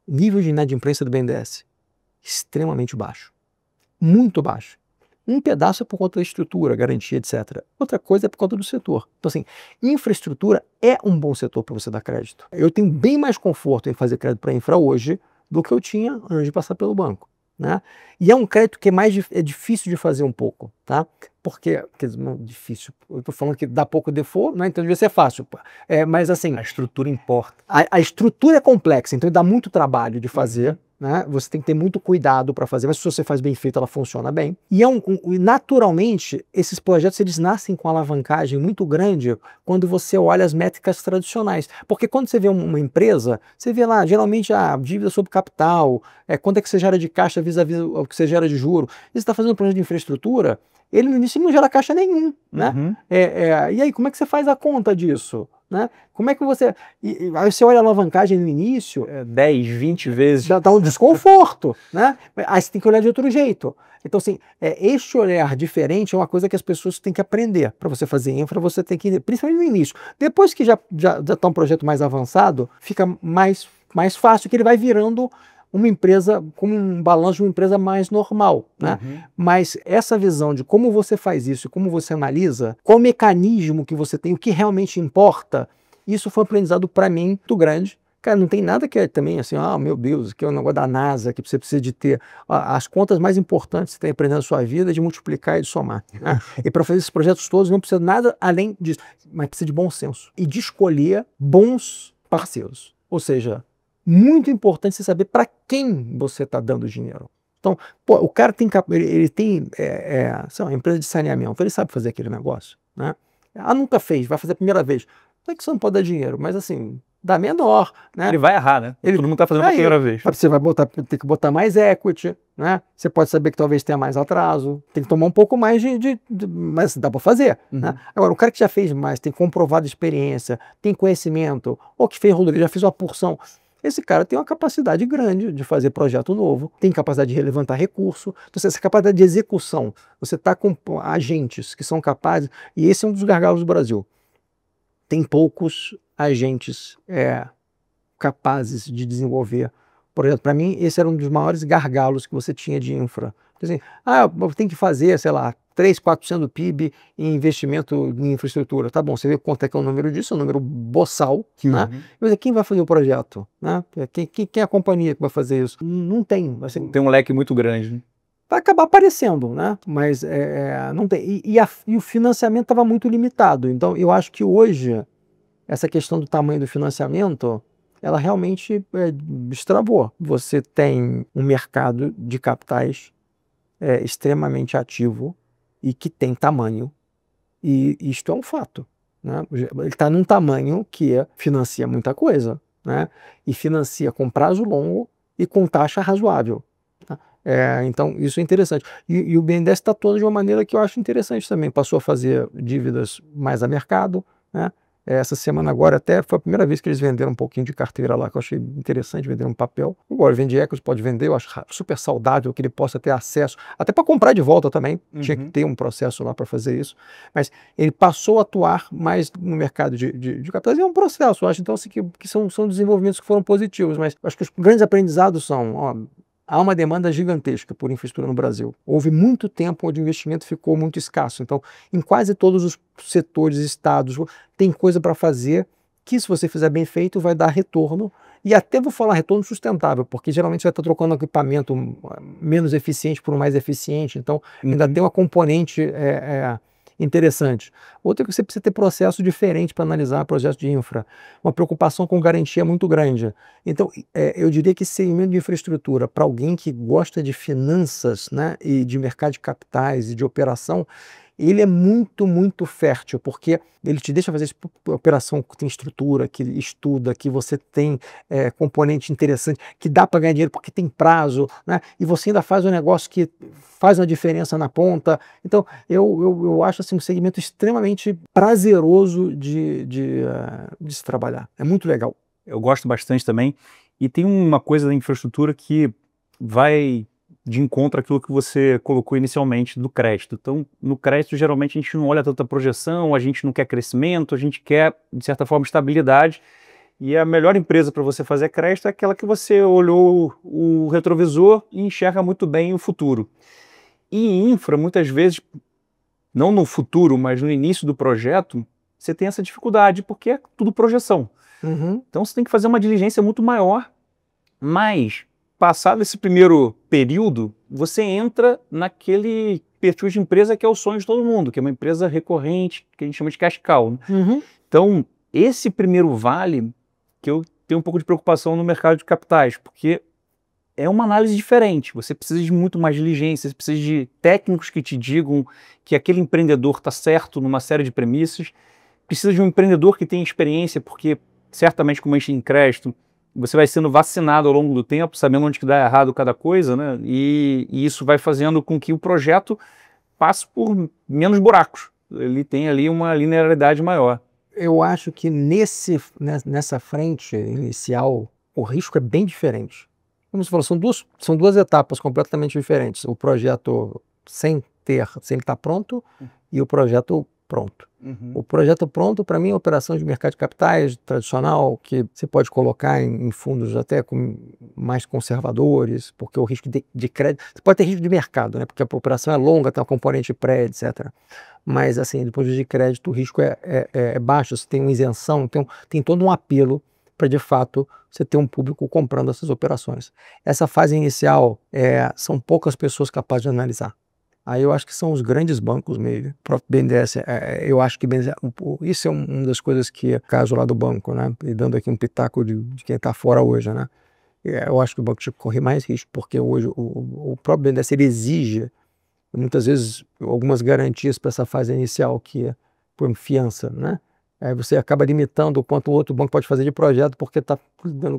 Nível de inadimplência do BNDES, extremamente baixo. Muito baixo. Um pedaço é por conta da estrutura, garantia, etc. Outra coisa é por conta do setor. Então, assim, infraestrutura é um bom setor para você dar crédito. Eu tenho bem mais conforto em fazer crédito para infra hoje do que eu tinha antes de passar pelo banco, né? E é um crédito que é difícil de fazer um pouco, tá? Porque, quer dizer, não difícil, eu estou falando que dá pouco default, né? Então devia ser fácil. Mas assim... A estrutura importa. A estrutura é complexa, então dá muito trabalho de fazer, né? Você tem que ter muito cuidado para fazer, mas se você faz bem feito, ela funciona bem. E naturalmente, esses projetos eles nascem com alavancagem muito grande quando você olha as métricas tradicionais. Porque quando você vê uma empresa, você vê lá, geralmente, a dívida sobre capital, quanto é que você gera de caixa vis-à-vis o que você gera de juro. E você está fazendo um projeto de infraestrutura, ele no início não gera caixa nenhum, né? E aí, como é que você faz a conta disso? Né? Como é que você... Aí você olha a alavancagem no início... 10, 20 vezes. Dá um desconforto, né? Aí você tem que olhar de outro jeito. Então, assim, este olhar diferente é uma coisa que as pessoas têm que aprender. Para você fazer infra, você tem que... Principalmente no início. Depois que já está um projeto mais avançado, fica mais fácil, que ele vai virando uma empresa, como um balanço de uma empresa mais normal, né? Mas essa visão de como você faz isso, como você analisa, qual o mecanismo que você tem, o que realmente importa, isso foi um aprendizado para mim muito grande. Cara, não tem nada que é também assim, meu Deus, que é um negócio da NASA, que você precisa de ter as contas mais importantes que você tem aprendendo na sua vida, de multiplicar e de somar, né? E para fazer esses projetos todos não precisa nada além disso, mas precisa de bom senso e de escolher bons parceiros. Ou seja, muito importante você saber para quem você está dando dinheiro. Então, o cara tem sei lá, uma empresa de saneamento, ele sabe fazer aquele negócio, né? Nunca fez, vai fazer a primeira vez. Não é que você não pode dar dinheiro, mas assim, dá menor, né? Ele vai errar, né? Todo mundo está fazendo a primeira vez. Você vai ter que botar mais equity, né? Você pode saber que talvez tenha mais atraso, tem que tomar um pouco mais mas dá para fazer, né? Agora, o cara que já fez mais, tem comprovado experiência, tem conhecimento, ou que fez rodovia, já fez uma porção, esse cara tem uma capacidade grande de fazer projeto novo, tem capacidade de levantar recurso, então essa capacidade de execução, você está com agentes que são capazes, e esse é um dos gargalos do Brasil. Tem poucos agentes capazes de desenvolver projeto. Para mim, esse era um dos maiores gargalos que você tinha de infra. Então, assim, eu tenho que fazer, sei lá, 3, 4% do PIB em investimento em infraestrutura. Tá bom, você vê quanto é que é o número disso, é um número boçal, né? Mas quem vai fazer o projeto? Né? Quem é a companhia que vai fazer isso? Não tem. Assim, Tem um leque muito grande, né? vai acabar aparecendo, né? Mas não tem. E o financiamento estava muito limitado. Então, eu acho que hoje, essa questão do tamanho do financiamento, ela realmente destravou. Você tem um mercado de capitais extremamente ativo e que tem tamanho. E isto é um fato, né? Ele está num tamanho que financia muita coisa, né? E financia com prazo longo e com taxa razoável. Então, isso é interessante. E o BNDES está todo de uma maneira que eu acho interessante também. Passou a fazer dívidas mais a mercado, né? Essa semana agora até foi a primeira vez que eles venderam um pouquinho de carteira lá, que eu achei interessante, vender um papel. Agora, vende equity, pode vender, eu acho super saudável que ele possa ter acesso, até para comprar de volta também, tinha que ter um processo lá para fazer isso. Mas ele passou a atuar mais no mercado de capitais, e é um processo, eu acho, então, assim, que são desenvolvimentos que foram positivos, mas acho que os grandes aprendizados são, há uma demanda gigantesca por infraestrutura no Brasil. Houve muito tempo onde o investimento ficou muito escasso. Então, em quase todos os setores, estados, tem coisa para fazer que, se você fizer bem feito, vai dar retorno. E até vou falar retorno sustentável, porque geralmente você vai estar trocando equipamento menos eficiente por um mais eficiente. Então, ainda tem uma componente interessante. Outra é que você precisa ter processo diferente para analisar projetos de infra. Uma preocupação com garantia muito grande. Então, eu diria que esse segmento de infraestrutura, para alguém que gosta de finanças, né, e de mercado de capitais e de operação, ele é muito, muito fértil, porque ele te deixa fazer essa operação que tem estrutura, que estuda, que você tem componente interessante, que dá para ganhar dinheiro porque tem prazo, né? E você ainda faz um negócio que faz uma diferença na ponta. Então, eu acho assim, um segmento extremamente prazeroso de se trabalhar. É muito legal. Eu gosto bastante também. E tem uma coisa da infraestrutura que vai de encontro àquilo que você colocou inicialmente do crédito. Então, no crédito, geralmente, a gente não olha tanta projeção, a gente não quer crescimento, a gente quer, de certa forma, estabilidade. E a melhor empresa para você fazer crédito é aquela que você olhou o retrovisor e enxerga muito bem o futuro. E em infra, muitas vezes, não no futuro, mas no início do projeto, você tem essa dificuldade, porque é tudo projeção. Então, você tem que fazer uma diligência muito maior, mas passado esse primeiro período, você entra naquele perfil de empresa que é o sonho de todo mundo, que é uma empresa recorrente, que a gente chama de cash cow, né? Então, esse primeiro vale, que eu tenho um pouco de preocupação no mercado de capitais, porque é uma análise diferente, você precisa de muito mais diligência, você precisa de técnicos que te digam que aquele empreendedor está certo numa série de premissas, precisa de um empreendedor que tenha experiência, porque certamente, como a gente tem crédito, você vai sendo vacinado ao longo do tempo, sabendo onde que dá errado cada coisa, né? E isso vai fazendo com que o projeto passe por menos buracos. Ele tem ali uma linearidade maior. Eu acho que nessa frente inicial, o risco é bem diferente. Como você falou, são duas etapas completamente diferentes. O projeto sem ele estar pronto e o projeto pronto. O projeto pronto, para mim, é operação de mercado de capitais tradicional, que você pode colocar em fundos até mais conservadores, porque o risco de crédito... Você pode ter risco de mercado, né? Porque a operação é longa, tem uma componente pré, etc. Mas, assim, do ponto de vista de crédito, o risco é baixo, você tem uma isenção, tem todo um apelo para, de fato, você ter um público comprando essas operações. Essa fase inicial, são poucas pessoas capazes de analisar. Aí eu acho que são os grandes bancos mesmo. O próprio BNDES, eu acho que isso é uma das coisas que é caso lá do banco, né? E dando aqui um pitaco de quem está fora hoje, né? Eu acho que o banco tinha que correr mais risco, porque hoje o próprio BNDES ele exige, muitas vezes, algumas garantias para essa fase inicial, que é por fiança, né? Aí você acaba limitando o quanto o outro banco pode fazer de projeto, porque está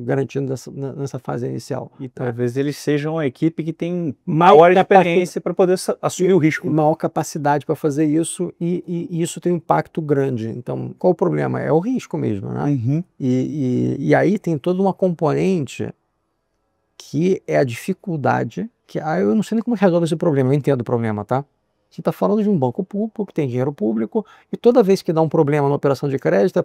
garantindo nessa fase inicial. E talvez eles sejam a equipe que tem maior experiência para poder assumir o risco. Maior capacidade para fazer isso, e isso tem um impacto grande. Então, qual o problema? É o risco mesmo, né? E aí tem toda uma componente que é a dificuldade, que eu não sei nem como resolve esse problema, eu entendo o problema, tá? Você está falando de um banco público que tem dinheiro público, e toda vez que dá um problema na operação de crédito,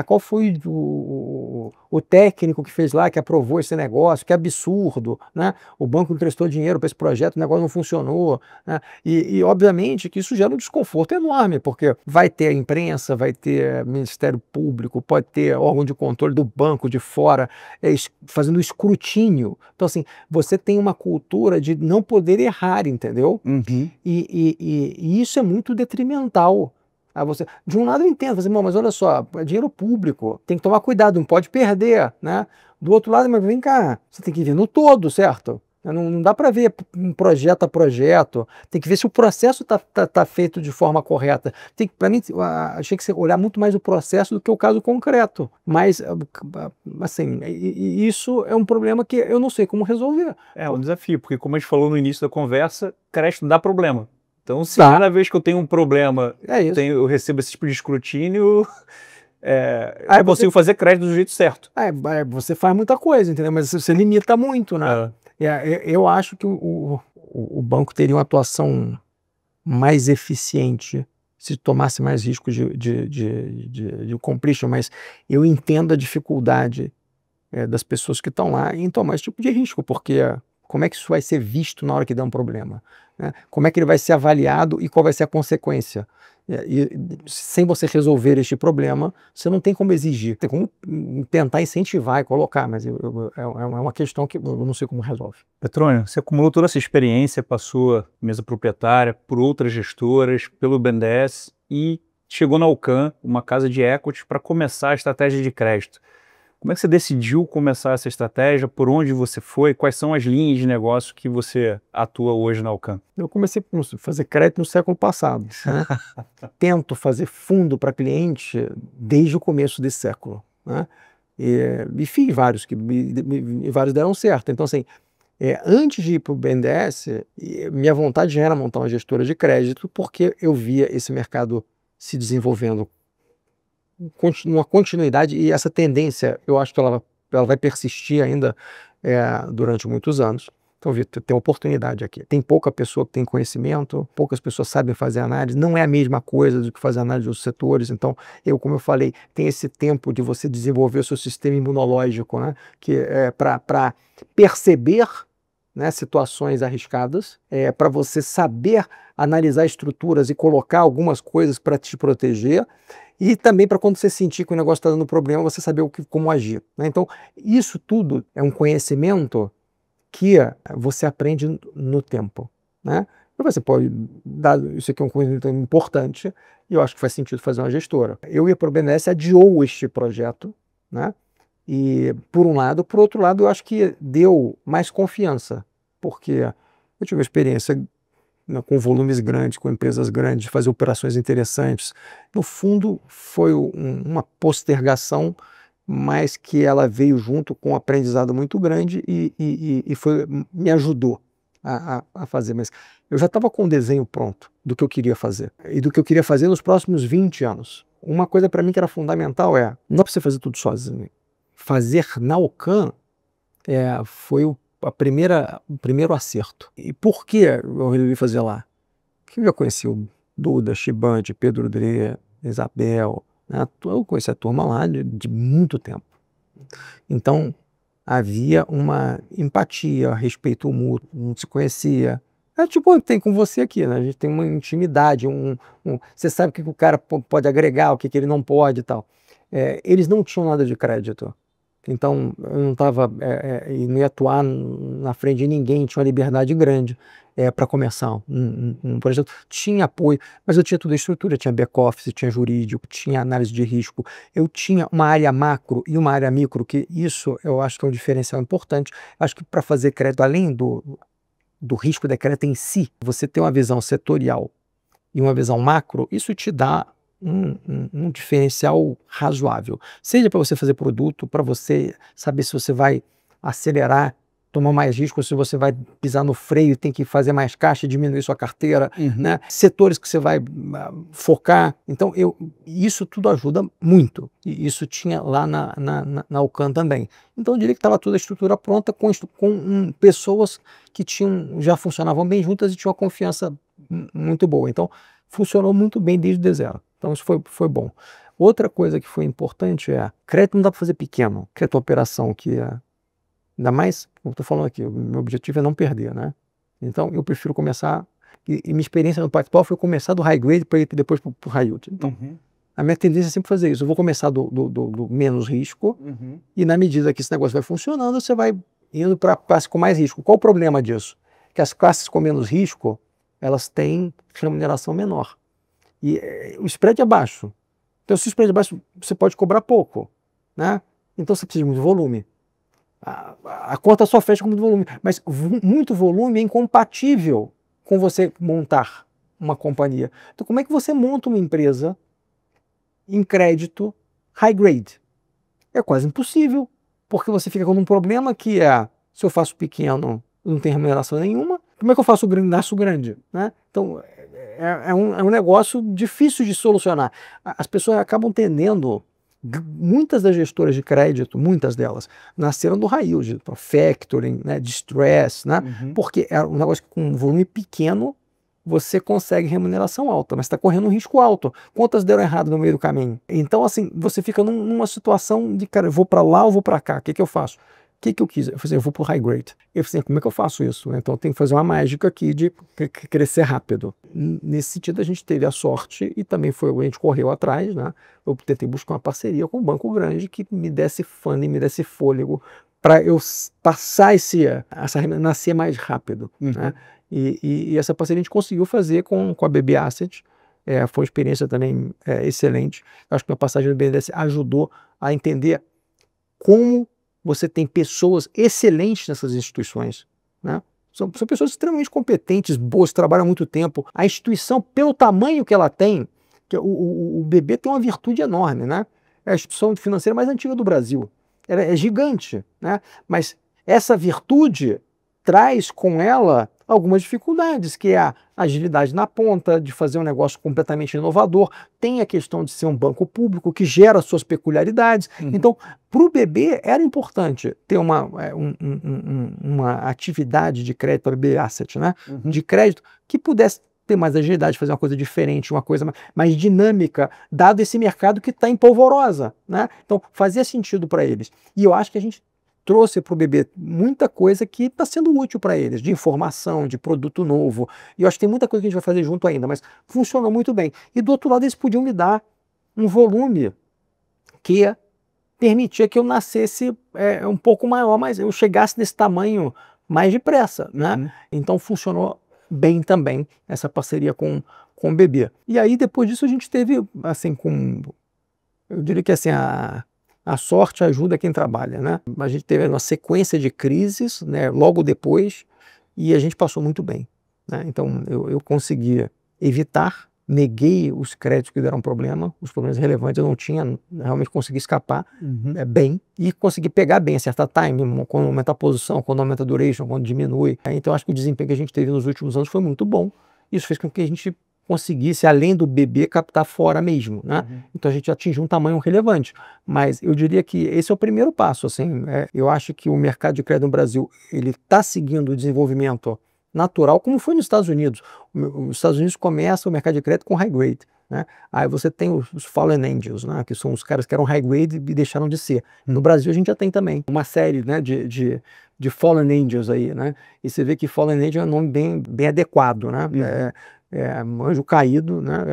qual foi o técnico que fez lá, que aprovou esse negócio, que absurdo, né? O banco emprestou dinheiro para esse projeto, o negócio não funcionou, né? E obviamente que isso gera um desconforto enorme, porque vai ter a imprensa, vai ter Ministério Público, pode ter órgão de controle do banco de fora, fazendo escrutínio. Então, assim, você tem uma cultura de não poder errar, entendeu? Uhum. E isso é muito detrimental. De um lado eu entendo, mas olha só, é dinheiro público, tem que tomar cuidado, não pode perder, né? Do outro lado, mas vem cá, você tem que ver no todo, certo? Não dá para ver um projeto a projeto, tem que ver se o processo tá feito de forma correta. Para mim, achei que você olhar muito mais o processo do que o caso concreto. Mas, assim, isso é um problema que eu não sei como resolver. É um desafio, porque como a gente falou no início da conversa, crédito dá problema. Então, se cada vez que eu tenho um problema, eu recebo esse tipo de escrutínio, eu consigo fazer crédito do jeito certo. Você faz muita coisa, entendeu? Mas você limita muito, né? Eu acho que o banco teria uma atuação mais eficiente se tomasse mais risco de completion, mas eu entendo a dificuldade das pessoas que estão lá em tomar esse tipo de risco, porque como é que isso vai ser visto na hora que der um problema? Né? Como é que ele vai ser avaliado e qual vai ser a consequência? E sem você resolver este problema, você não tem como exigir. Tem como tentar incentivar e colocar, mas é uma questão que eu não sei como resolve. Petrônio, você acumulou toda essa experiência, passou a mesa proprietária, por outras gestoras, pelo BNDES e chegou na Alcan, uma casa de equity, para começar a estratégia de crédito. Como é que você decidiu começar essa estratégia? Por onde você foi? Quais são as linhas de negócio que você atua hoje na Alcan? Eu comecei a fazer crédito no século passado. Né? Tento fazer fundo para cliente desde o começo desse século. Né? E fiz vários, e vários deram certo. Então, assim, antes de ir para o BNDES, minha vontade já era montar uma gestora de crédito, porque eu via esse mercado se desenvolvendo uma continuidade, e essa tendência eu acho que ela vai persistir ainda durante muitos anos. Então, Vitor, tem oportunidade aqui. Tem pouca pessoa que tem conhecimento, poucas pessoas sabem fazer análise, não é a mesma coisa do que fazer análise dos setores. Então, como eu falei, tem esse tempo de você desenvolver o seu sistema imunológico, né, que para perceber, né, situações arriscadas, para você saber analisar estruturas e colocar algumas coisas para te proteger, e também para quando você sentir que o negócio está dando problema, você saber como agir. Né? Então, isso tudo é um conhecimento que você aprende no tempo. Né? E você pode dar, isso aqui é um conhecimento importante, e eu acho que faz sentido fazer uma gestora. Eu ia para o BNDES, adiou este projeto, né? E por um lado, por outro lado, eu acho que deu mais confiança, porque eu tive uma experiência com volumes grandes, com empresas grandes, fazer operações interessantes. No fundo, foi uma postergação, mas que ela veio junto com um aprendizado muito grande e me ajudou a fazer. Mas eu já estava com o desenho pronto do que eu queria fazer e do que eu queria fazer nos próximos 20 anos. Uma coisa para mim que era fundamental não é para você fazer tudo sozinho. Fazer na Alcan foi o primeiro acerto. E por que eu resolvi fazer lá? Porque eu já conheci o Duda, Chibante, Pedro Drê, Isabel, né? Eu conheci a turma lá de muito tempo. Então, havia uma empatia, respeito mútuo, não se conhecia. Tipo tem com você aqui, né? A gente tem uma intimidade, você sabe o que o cara pode agregar, o que ele não pode e tal. Eles não tinham nada de crédito. Então, eu não estava e não ia atuar na frente de ninguém, tinha uma liberdade grande para começar um projeto. Tinha apoio, mas eu tinha toda a estrutura, tinha back-office, tinha jurídico, tinha análise de risco, eu tinha uma área macro e uma área micro, que isso eu acho que é um diferencial importante. Acho que para fazer crédito, além do risco da crédito em si, você ter uma visão setorial e uma visão macro, isso te dá um diferencial razoável. Seja para você fazer produto, para você saber se você vai acelerar, tomar mais risco, ou se você vai pisar no freio e tem que fazer mais caixa, diminuir sua carteira, né? Setores que você vai focar. Então, isso tudo ajuda muito. E isso tinha lá na Alcan também. Então, eu diria que estava toda a estrutura pronta com pessoas que já funcionavam bem juntas e tinham uma confiança muito boa. Então, funcionou muito bem desde o zero. Então, isso foi bom. Outra coisa que foi importante crédito não dá para fazer pequeno, crédito operação, que ainda mais, como eu estou falando aqui, o meu objetivo é não perder, né? Então eu prefiro começar, e minha experiência no Pactual foi começar do high grade para ir depois para o high yield. Então, a minha tendência é sempre fazer isso. Eu vou começar do menos risco, e na medida que esse negócio vai funcionando, você vai indo para a classe com mais risco. Qual o problema disso? Que as classes com menos risco, elas têm remuneração menor. E o spread é baixo. Então, se o spread é baixo, você pode cobrar pouco, né? Então, você precisa de muito volume. A conta só fecha com muito volume. Mas muito volume é incompatível com você montar uma companhia. Então, como é que você monta uma empresa em crédito high grade? É quase impossível, porque você fica com um problema que se eu faço pequeno, não tem remuneração nenhuma, como é que eu faço gasto grande? Né? Então, é um negócio difícil de solucionar. As pessoas acabam tendendo, muitas das gestoras de crédito, muitas delas, nasceram do high yield, factoring, né, distress, né? Porque é um negócio que com um volume pequeno, você consegue remuneração alta, mas está correndo um risco alto. Quantas deram errado no meio do caminho? Então, assim, você fica numa situação de, cara, eu vou para lá ou vou para cá, o que eu faço? O que eu quis? Eu falei assim, eu vou para o high grade. Eu falei assim, como é que eu faço isso? Então, eu tenho que fazer uma mágica aqui de crescer rápido. Nesse sentido, a gente teve a sorte e também a gente correu atrás, né? Eu tentei buscar uma parceria com um banco grande que me desse funding, me desse fôlego para eu passar essa nascer mais rápido, né? E essa parceria a gente conseguiu fazer com a BB Asset. Foi uma experiência também excelente. Acho que a passagem do BNDES ajudou a entender como você tem pessoas excelentes nessas instituições, né? São pessoas extremamente competentes, boas, trabalham há muito tempo. A instituição, pelo tamanho que ela tem, que o BB tem uma virtude enorme, né? É a instituição financeira mais antiga do Brasil. Ela é gigante, né? Mas essa virtude traz com ela algumas dificuldades, que é a agilidade na ponta, de fazer um negócio completamente inovador, tem a questão de ser um banco público que gera suas peculiaridades. Então, para o BB era importante ter uma atividade de crédito, para BB Asset, né? De crédito, que pudesse ter mais agilidade, fazer uma coisa diferente, uma coisa mais dinâmica, dado esse mercado que está em polvorosa, né? Então, fazia sentido para eles. E eu acho que a gente trouxe para o BB muita coisa que está sendo útil para eles, de informação, de produto novo. E eu acho que tem muita coisa que a gente vai fazer junto ainda, mas funcionou muito bem. E do outro lado, eles podiam me dar um volume que permitia que eu nascesse um pouco maior, mas eu chegasse nesse tamanho mais depressa, né? Então funcionou bem também essa parceria com o BB. E aí, depois disso, a gente teve, assim, eu diria que assim, a sorte ajuda quem trabalha, né? A gente teve uma sequência de crises, né, logo depois, e a gente passou muito bem, né? Então eu consegui evitar, neguei os créditos que deram problema, os problemas relevantes eu não tinha, realmente consegui escapar bem e consegui pegar bem, acertar time, quando aumenta a posição, quando aumenta a duration, quando diminui. Então acho que o desempenho que a gente teve nos últimos anos foi muito bom. Isso fez com que a gente conseguisse, além do BB, captar fora mesmo, né? Então a gente atingiu um tamanho relevante. Mas eu diria que esse é o primeiro passo, assim. Eu acho que o mercado de crédito no Brasil, ele está seguindo o desenvolvimento natural, como foi nos Estados Unidos. Os Estados Unidos começa o mercado de crédito com high grade, né? Aí você tem os fallen angels, né? Que são os caras que eram high grade e deixaram de ser. No Brasil a gente já tem também uma série, né, de fallen angels aí, né? E você vê que fallen angel é um nome bem adequado, né? Anjo caído, né?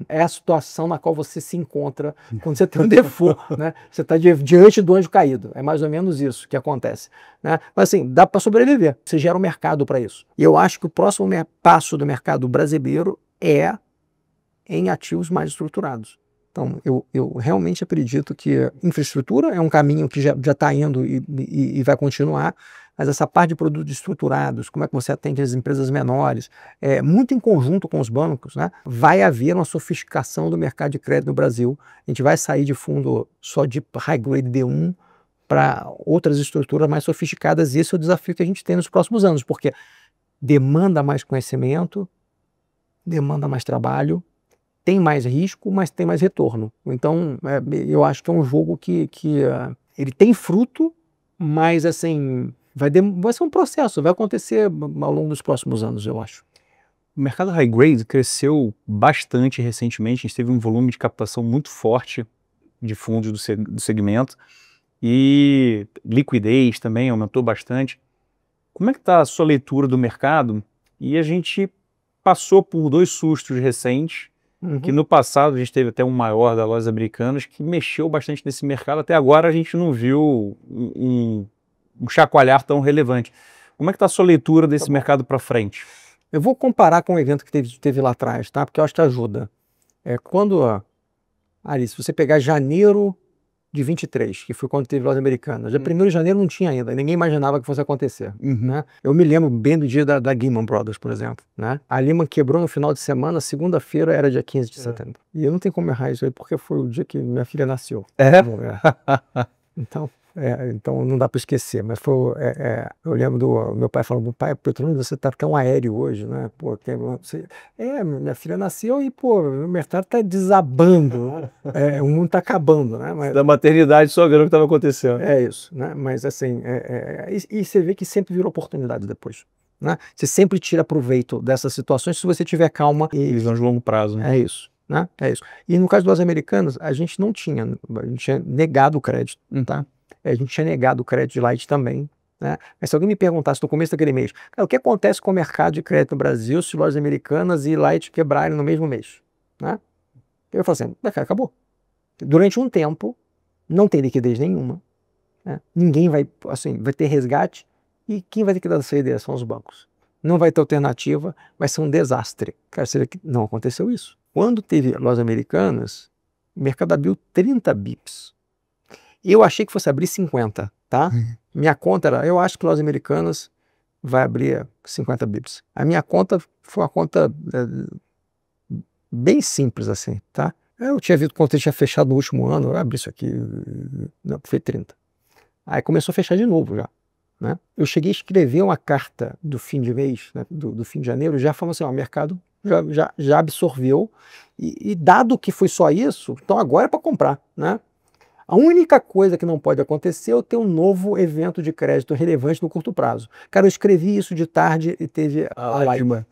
É a situação na qual você se encontra quando você tem um default, né? Você está diante do anjo caído. É mais ou menos isso que acontece, né? Mas assim, dá para sobreviver. Você gera um mercado para isso. E eu acho que o próximo passo do mercado brasileiro é em ativos mais estruturados. Então, eu realmente acredito que infraestrutura é um caminho que já está indo e vai continuar, mas essa parte de produtos estruturados, como é que você atende as empresas menores, muito em conjunto com os bancos, né? Vai haver uma sofisticação do mercado de crédito no Brasil. A gente vai sair de fundo só de high grade D1 para outras estruturas mais sofisticadas, e esse é o desafio que a gente tem nos próximos anos, porque demanda mais conhecimento, demanda mais trabalho, tem mais risco, mas tem mais retorno. Então, eu acho que é um jogo que ele tem fruto, mas assim, vai ser um processo, vai acontecer ao longo dos próximos anos, eu acho. O mercado high grade cresceu bastante recentemente, a gente teve um volume de captação muito forte de fundos do segmento e liquidez também aumentou bastante. Como é que está a sua leitura do mercado? E a gente passou por 2 sustos recentes, que no passado a gente teve até um maior da Lojas Americanas, que mexeu bastante nesse mercado. Até agora a gente não viu um chacoalhar tão relevante. Como é que está a sua leitura desse mercado para frente? Eu vou comparar com o evento que teve lá atrás, tá? Porque eu acho que ajuda. Ali, se você pegar janeiro de 23, que foi quando teve Lojas Americanas, já 1º de janeiro não tinha ainda, ninguém imaginava que fosse acontecer. Né? Eu me lembro bem do dia da Lehman Brothers, por exemplo. Né? A Lehman quebrou no final de semana, segunda-feira era dia 15 de setembro. E eu não tenho como errar isso aí, porque foi o dia que minha filha nasceu. Então não dá para esquecer, mas eu lembro do meu pai falando, pai, Petrônio, você tá tão aéreo hoje, né? Pô, minha filha nasceu e, pô, o mercado tá desabando, o mundo tá acabando, né? Mas, da maternidade só vendo o que estava acontecendo. É isso, né? Mas assim, e você vê que sempre vira oportunidade depois. Né? Você sempre tira proveito dessas situações se você tiver calma e visão de longo prazo. Né? É isso. Né? É isso. E no caso das americanas, a gente tinha negado o crédito, tá? A gente tinha negado o crédito de Light também. Né? Mas se alguém me perguntasse no começo daquele mês, cara, o que acontece com o mercado de crédito no Brasil se Lojas Americanas e Light quebrarem no mesmo mês? Né? Eu falo assim, cara, acabou. Durante um tempo, não tem liquidez nenhuma. Né? Ninguém vai ter resgate e quem vai ter que dar saideira são os bancos. Não vai ter alternativa, vai ser um desastre. Cara, você vê que não aconteceu isso. Quando teve Lojas Americanas, o mercado abriu 30 bips. Eu achei que fosse abrir 50, tá? Minha conta era, eu acho que Lojas Americanas vai abrir 50 bips. A minha conta foi uma conta bem simples assim, tá? Eu tinha visto quanto eu tinha fechado no último ano, eu abri isso aqui, não, foi 30. Aí começou a fechar de novo já. Né? Eu cheguei a escrever uma carta do fim de mês, né, do fim de janeiro, já falando assim, ó, o mercado já absorveu, e dado que foi só isso, então agora é para comprar. Né? A única coisa que não pode acontecer é eu ter um novo evento de crédito relevante no curto prazo. Cara, eu escrevi isso de tarde e teve a Lehman.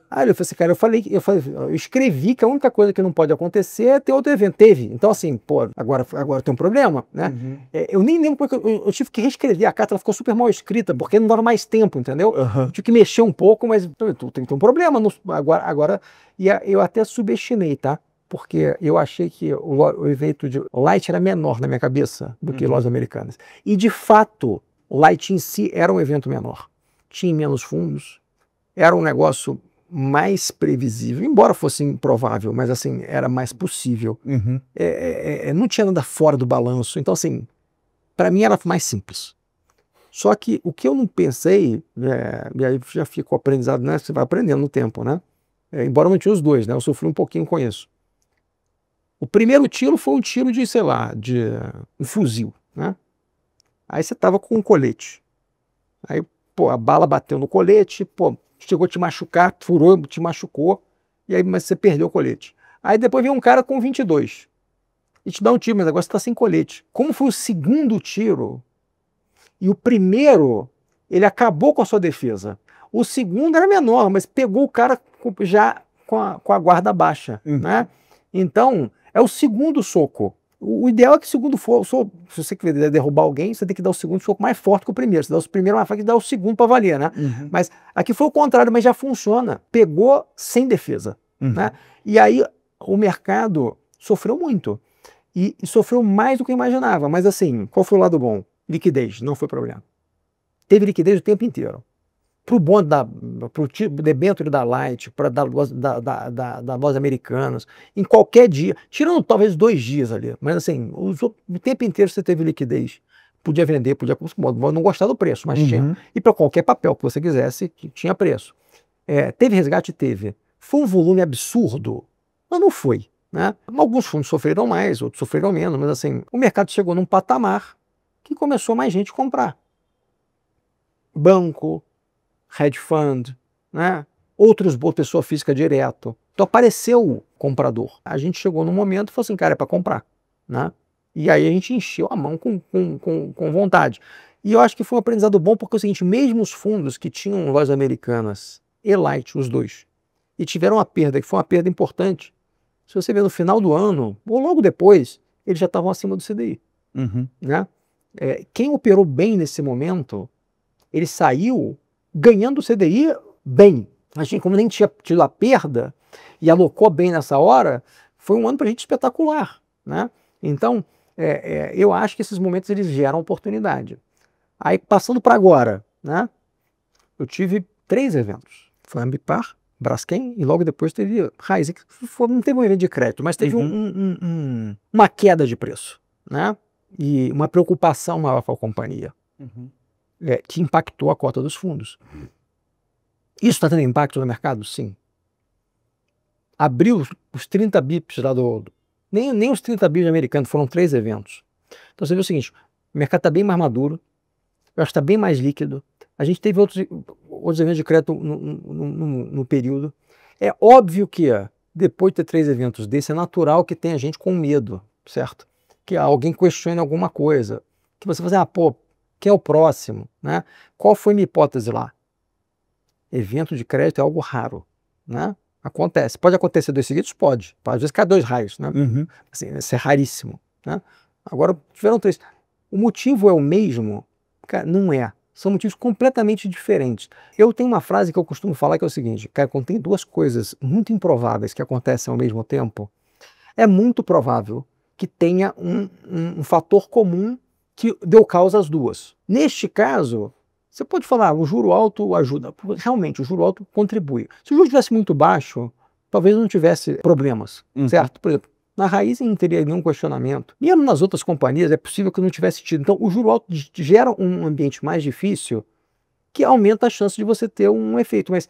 Aí eu falei assim, cara, eu escrevi que a única coisa que não pode acontecer é ter outro evento. Teve. Então assim, pô, agora tem um problema, né? Eu nem lembro porque eu tive que reescrever a carta, ela ficou super mal escrita, porque não dava mais tempo, entendeu? Eu tive que mexer um pouco, mas tem um problema agora. E eu até subestimei, tá? Porque eu achei que o evento de Light era menor na minha cabeça do que Lojas Americanas. E, de fato, o Light em si era um evento menor. Tinha menos fundos, era um negócio mais previsível, embora fosse improvável, mas assim, era mais possível. Não tinha nada fora do balanço. Então, assim, para mim era mais simples. Só que o que eu não pensei, e aí já ficou aprendizado, né? Você vai aprendendo no tempo, né? Embora eu não tinha os dois, né? Eu sofri um pouquinho com isso. O primeiro tiro foi um tiro de, sei lá, de um fuzil, né? Aí você tava com um colete. Aí, pô, a bala bateu no colete, pô, chegou a te machucar, furou, te machucou, e aí mas você perdeu o colete. Aí depois vem um cara com 22 e te dá um tiro, mas agora você tá sem colete. Como foi o segundo tiro, e o primeiro, ele acabou com a sua defesa. O segundo era menor, mas pegou o cara já com a guarda baixa, né? Então, é o segundo soco. O ideal é que o segundo soco, se você quiser derrubar alguém, você tem que dar o segundo soco mais forte que o primeiro. Você dá o primeiro mais forte e dá o segundo para valer, né? Mas aqui foi o contrário, mas já funciona. Pegou sem defesa. Né? E aí o mercado sofreu muito. E sofreu mais do que eu imaginava. Mas assim, qual foi o lado bom? Liquidez, não foi problema. Teve liquidez o tempo inteiro. Para o bonde, para o debênture da Light, para da Lojas Americanas, em qualquer dia, tirando talvez 2 dias ali, mas assim, o tempo inteiro você teve liquidez. Podia vender, podia não gostar do preço, mas tinha. E para qualquer papel que você quisesse, tinha preço. Teve resgate? Teve. Foi um volume absurdo? Mas não foi. Né? Alguns fundos sofreram mais, outros sofreram menos, mas assim, o mercado chegou num patamar que começou mais gente a comprar. Banco, hedge fund, né? Outros pessoa física direto. Então apareceu o comprador. A gente chegou num momento e falou assim, cara, é para comprar. Né? E aí a gente encheu a mão com vontade. E eu acho que foi um aprendizado bom porque é o seguinte, mesmo os fundos que tinham Lojas Americanas e Light, os dois, e tiveram uma perda, que foi uma perda importante, se você ver no final do ano, ou logo depois, eles já estavam acima do CDI. Né? Quem operou bem nesse momento, ele saiu ganhando o CDI bem. A gente, como nem tinha tido a perda e alocou bem nessa hora, foi um ano para a gente espetacular. Né? Então, eu acho que esses momentos eles geram oportunidade. Aí, passando para agora, né? Eu tive 3 eventos. Foi Ambipar, Braskem e logo depois teve Raízen, que não teve um evento de crédito, mas teve uma queda de preço, né? E uma preocupação maior com a companhia, que impactou a cota dos fundos. Isso está tendo impacto no mercado? Sim. Abriu os 30 bips lá nem os 30 bips americanos, foram 3 eventos. Então você vê o seguinte, o mercado está bem mais maduro, eu acho que está bem mais líquido. A gente teve outros eventos de crédito no período. É óbvio que depois de ter 3 eventos desses, é natural que tenha gente com medo, certo? Que alguém questione alguma coisa. Que você fala assim, quem é o próximo? Né? Qual foi minha hipótese lá? Evento de crédito é algo raro, né? Acontece. Pode acontecer 2 seguidos? Pode. Às vezes cai 2 raios, né? Assim, isso é raríssimo, né? Agora, tiveram 3. O motivo é o mesmo? Cara, não é. São motivos completamente diferentes. Eu tenho uma frase que eu costumo falar que é o seguinte, cara, quando tem 2 coisas muito improváveis que acontecem ao mesmo tempo, é muito provável que tenha um fator comum que deu causa às 2. Neste caso, você pode falar, o juro alto ajuda. Realmente, o juro alto contribui. Se o juro estivesse muito baixo, talvez não tivesse problemas, certo? Por exemplo, na Raízen não teria nenhum questionamento. Mesmo nas outras companhias é possível que não tivesse tido. Então o juro alto gera um ambiente mais difícil que aumenta a chance de você ter um efeito. Mas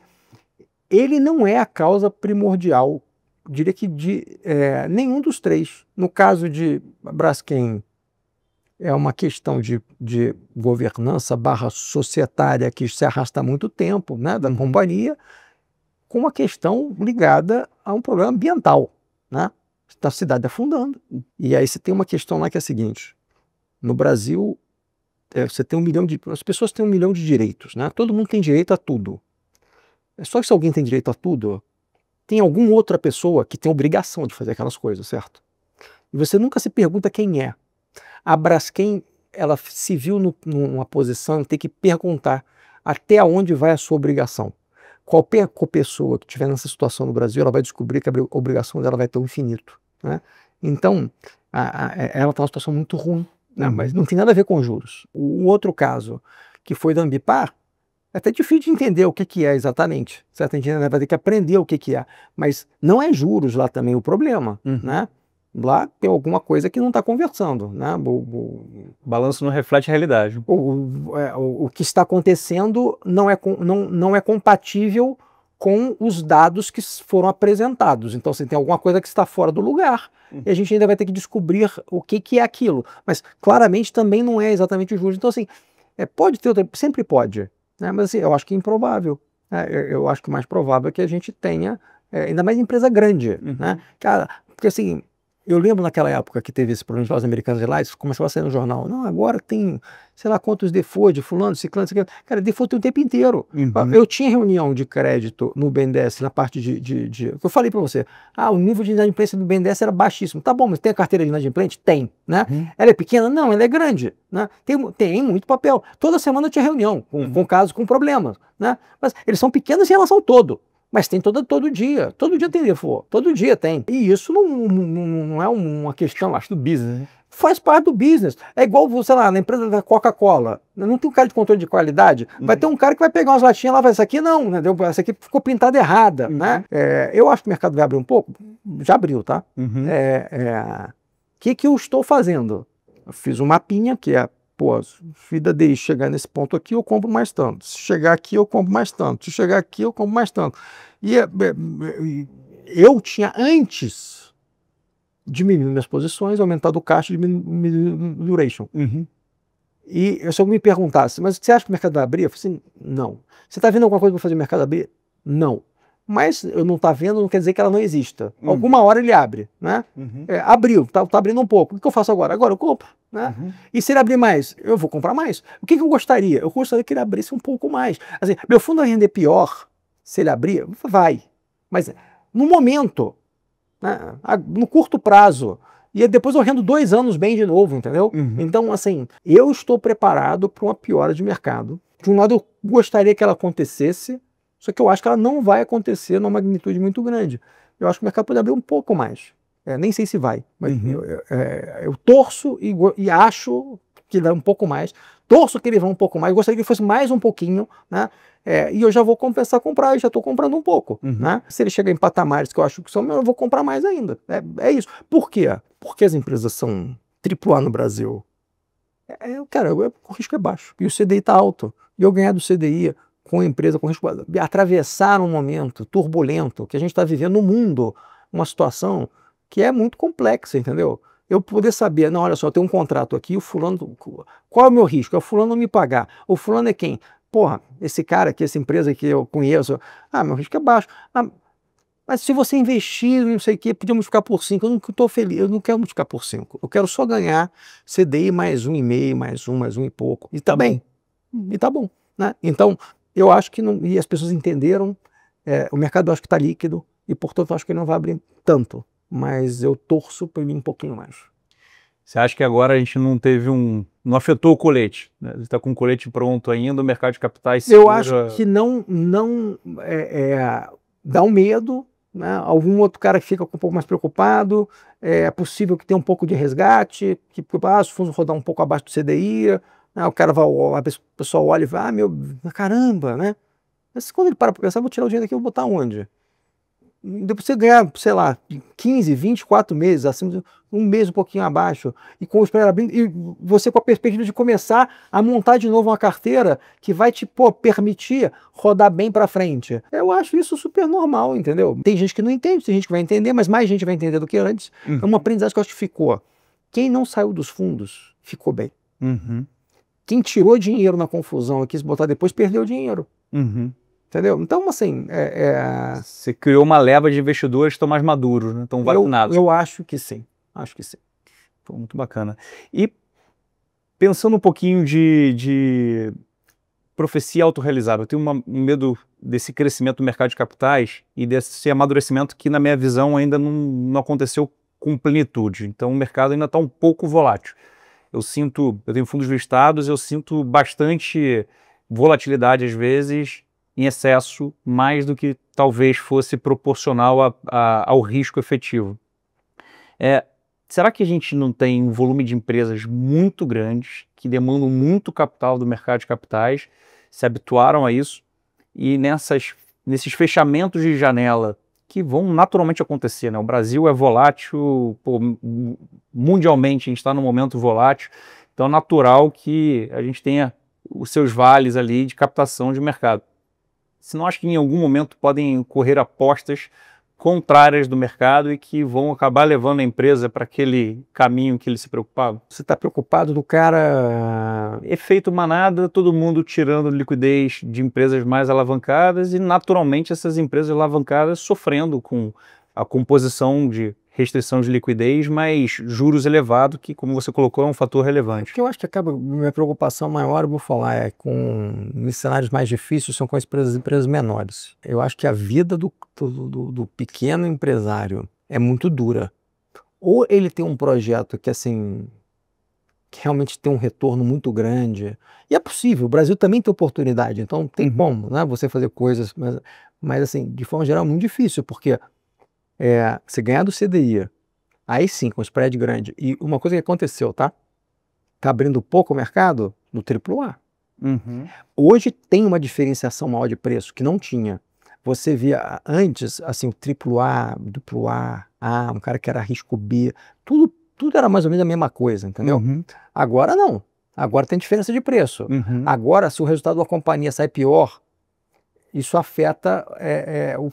ele não é a causa primordial, eu diria que de nenhum dos 3. No caso de Braskem, é uma questão de governança /societária que se arrasta há muito tempo, né, da companhia, com uma questão ligada a um problema ambiental, né? Da cidade afundando. E aí você tem uma questão lá que é a seguinte, no Brasil, você tem as pessoas têm 1 milhão de direitos, né? Todo mundo tem direito a tudo. Só que se alguém tem direito a tudo, tem alguma outra pessoa que tem obrigação de fazer aquelas coisas, certo? E você nunca se pergunta quem é. A Braskem, ela se viu numa posição de ter que perguntar até onde vai a sua obrigação. Qualquer pessoa que estiver nessa situação no Brasil, ela vai descobrir que a obrigação dela vai ter um infinito. Né? Então, ela está numa situação muito ruim, né? Mas não tem nada a ver com juros. O outro caso, que foi da Ambipar, é até difícil de entender o que é exatamente. Certo? A gente vai ter que aprender o que é. Mas não é juros lá também o problema. Né? Lá tem alguma coisa que não está conversando. Né? O balanço não reflete a realidade. O que está acontecendo não é compatível com os dados que foram apresentados. Então, você tem alguma coisa que está fora do lugar. E a gente ainda vai ter que descobrir o que é aquilo. Mas, claramente, também não é exatamente o juros. Então, assim, pode ter sempre pode. Né? Mas, assim, eu acho que é improvável. Eu acho que o mais provável é que a gente tenha, ainda mais empresa grande. Né? Cara, porque, assim, eu lembro naquela época que teve esse problema de lojas americanas de lá, isso começou a sair no jornal. Não, agora tem, sei lá quantos default de fulano, ciclano, ciclano. Cara, default tem o tempo inteiro. Eu tinha reunião de crédito no BNDES, na parte eu falei para você, o nível de inadimplência do BNDES era baixíssimo. Tá bom, mas tem a carteira de inadimplente? Tem. Né? Ela é pequena? Não, ela é grande. Né? Tem muito papel. Toda semana eu tinha reunião com casos, com problemas. Né? Mas eles são pequenos em relação ao todo. Mas tem todo dia tem default, todo dia tem. E isso não é uma questão... Faz parte do business, né? Faz parte do business. É igual, sei lá, na empresa da Coca-Cola. Não tem um cara de controle de qualidade. Vai ter um cara que vai pegar umas latinhas lá e vai, essa aqui não, né? Essa aqui ficou pintada errada. Né? Eu acho que o mercado vai abrir um pouco. Já abriu, tá? O que eu estou fazendo? Eu fiz um mapinha que vida de chegar nesse ponto aqui, eu compro mais tanto. Se chegar aqui, eu compro mais tanto. Se chegar aqui, eu compro mais tanto. E eu tinha antes diminuído minhas posições, aumentado o caixa e diminuído o duration. E se eu me perguntasse, mas você acha que o mercado vai abrir? Eu falei assim, não. Você está vendo alguma coisa para fazer o mercado abrir? Não. Mas eu não está vendo, não quer dizer que ela não exista. Alguma hora ele abre. Né? Abriu, está abrindo um pouco. O que eu faço agora? Agora eu compro. Né? E se ele abrir mais, eu vou comprar mais. O que eu gostaria? Eu gostaria que ele abrisse um pouco mais. Assim, meu fundo vai render pior se ele abrir? Vai. Mas no momento, né, no curto prazo, e depois eu rendo 2 anos bem de novo, entendeu? Então, assim, eu estou preparado para uma piora de mercado. De um lado, eu gostaria que ela acontecesse, só que eu acho que ela não vai acontecer numa magnitude muito grande. Eu acho que o mercado pode abrir um pouco mais. Nem sei se vai, mas eu torço e acho que dá um pouco mais. Torço que ele vá um pouco mais. Gostaria que fosse mais um pouquinho, né? E eu já vou compensar comprar, e já estou comprando um pouco. Né? Se ele chega em patamares que eu acho que são, eu vou comprar mais ainda. É isso. Por quê? Porque as empresas são AAA no Brasil. Cara, o risco é baixo. E o CDI está alto. E eu ganhar do CDI com a empresa com risco, atravessar um momento turbulento que a gente está vivendo no mundo, uma situação que é muito complexa, entendeu? Eu poder saber, não, olha só, eu tenho um contrato aqui, o fulano, qual é o meu risco? É o fulano não me pagar. O fulano é quem? Porra, esse cara aqui, essa empresa que eu conheço, meu risco é baixo. Mas se você investir, não sei o que, podia multiplicar por 5, eu não estou feliz, eu não quero multiplicar por 5. Eu quero só ganhar CDI mais 1,5, mais um e pouco. E tá bem. E tá bom. Né? Então, eu acho que não. E as pessoas entenderam, o mercado eu acho que está líquido, e portanto eu acho que ele não vai abrir tanto. Mas eu torço para ele um pouquinho mais. Você acha que agora a gente não teve não afetou o colete? Né? Você está com o colete pronto ainda, o mercado de capitais segura... Eu acho que não dá um medo, né? Algum outro cara que fica um pouco mais preocupado, é possível que tenha um pouco de resgate, que se for rodar um pouco abaixo do CDI, né? O pessoal olha e vai, caramba, né? Mas quando ele para pensar, vou tirar o dinheiro daqui e vou botar onde? Depois você ganhar, sei lá, 15, 24 meses, acima de um mês um pouquinho abaixo, e com o spread abrindo, e você com a perspectiva de começar a montar de novo uma carteira que vai te permitir rodar bem para frente. Eu acho isso super normal, entendeu? Tem gente que não entende, tem gente que vai entender, mas mais gente vai entender do que antes. É uma aprendizagem que eu acho que ficou. Quem não saiu dos fundos, ficou bem. Quem tirou dinheiro na confusão e quis botar depois, perdeu dinheiro. Entendeu? Então, assim... Você criou uma leva de investidores que estão mais maduros, né? Estão vacinados. Eu acho que sim. Acho que sim. Pô, muito bacana. E pensando um pouquinho de profecia autorrealizável, eu tenho um medo desse crescimento do mercado de capitais e desse amadurecimento que, na minha visão, ainda não aconteceu com plenitude. Então, o mercado ainda está um pouco volátil. Eu tenho fundos listados, eu sinto bastante volatilidade, às vezes, em excesso, mais do que talvez fosse proporcional ao risco efetivo. Será que a gente não tem um volume de empresas muito grandes, que demandam muito capital do mercado de capitais, se habituaram a isso, e nesses fechamentos de janela que vão naturalmente acontecer, né? O Brasil é volátil, mundialmente a gente está num momento volátil, então é natural que a gente tenha os seus vales ali de captação de mercado. Você não acha que em algum momento podem ocorrer apostas contrárias do mercado e que vão acabar levando a empresa para aquele caminho que ele se preocupava? Você está preocupado do cara... Efeito manada, todo mundo tirando liquidez de empresas mais alavancadas e naturalmente essas empresas alavancadas sofrendo com a composição de restrição de liquidez, mas juros elevados, que, como você colocou, é um fator relevante. O que eu acho que minha preocupação maior, eu vou falar, nos cenários mais difíceis, são com as empresas menores. Eu acho que a vida do pequeno empresário é muito dura. Ou ele tem um projeto que, assim, que realmente tem um retorno muito grande, e é possível, o Brasil também tem oportunidade, então tem como, né, você fazer coisas, mas assim, de forma geral, é muito difícil, porque você ganhar do CDI, aí sim, com spread grande. E uma coisa que aconteceu, tá? Tá abrindo pouco o mercado no AAA. Hoje tem uma diferenciação maior de preço, que não tinha. Você via antes, assim, o AAA, AA, um cara que era risco B, tudo era mais ou menos a mesma coisa, entendeu? Agora não. Agora tem diferença de preço. Agora, se o resultado da companhia sai pior, isso afeta o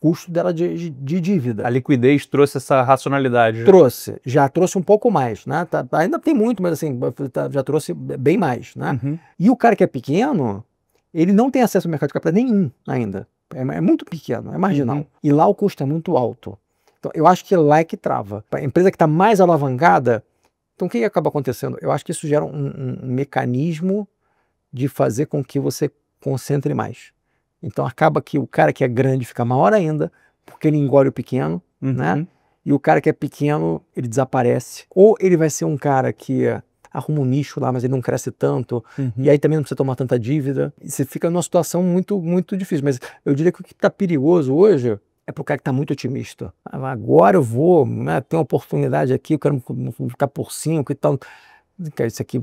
custo dela de dívida. A liquidez trouxe essa racionalidade. Já trouxe um pouco mais, né? Ainda tem muito, mas assim, já trouxe bem mais, né? E o cara que é pequeno, ele não tem acesso ao mercado de capitais nenhum ainda. É muito pequeno, é marginal. E lá o custo é muito alto. Então, eu acho que lá é que trava. A empresa que está mais alavancada, então o que acaba acontecendo? Eu acho que isso gera um mecanismo de fazer com que você concentre mais. Então acaba que o cara que é grande fica maior ainda, porque ele engole o pequeno, né? E o cara que é pequeno, ele desaparece. Ou ele vai ser um cara que arruma um nicho lá, mas ele não cresce tanto, e aí também não precisa tomar tanta dívida. E você fica numa situação muito, muito difícil. Mas eu diria que o que está perigoso hoje é para o cara que está muito otimista. Agora eu vou, né, ter uma oportunidade aqui, eu quero ficar por 5 e tal. Isso aqui o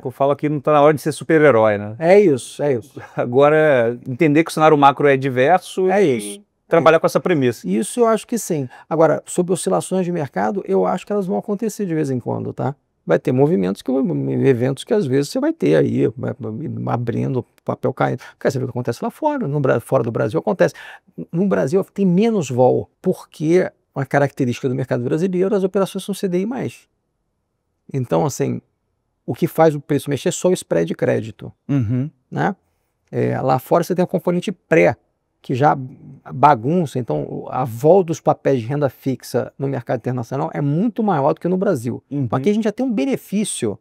que eu falo aqui, não está na hora de ser super-herói, né? É isso, é isso. Agora, entender que o cenário macro é diverso e trabalhar com essa premissa. Isso eu acho que sim. Agora, sobre oscilações de mercado, eu acho que elas vão acontecer de vez em quando, tá? Vai ter movimentos, eventos que às vezes você vai ter aí, abrindo, papel caindo. Quer saber o que acontece lá fora? Fora do Brasil acontece. No Brasil tem menos vol, porque uma característica do mercado brasileiro, as operações são CDI+. Então, assim, o que faz o preço mexer é só o spread de crédito. Né? Lá fora você tem um componente pré, que já bagunça. Então, a vol dos papéis de renda fixa no mercado internacional é muito maior do que no Brasil. Aqui a gente já tem um benefício,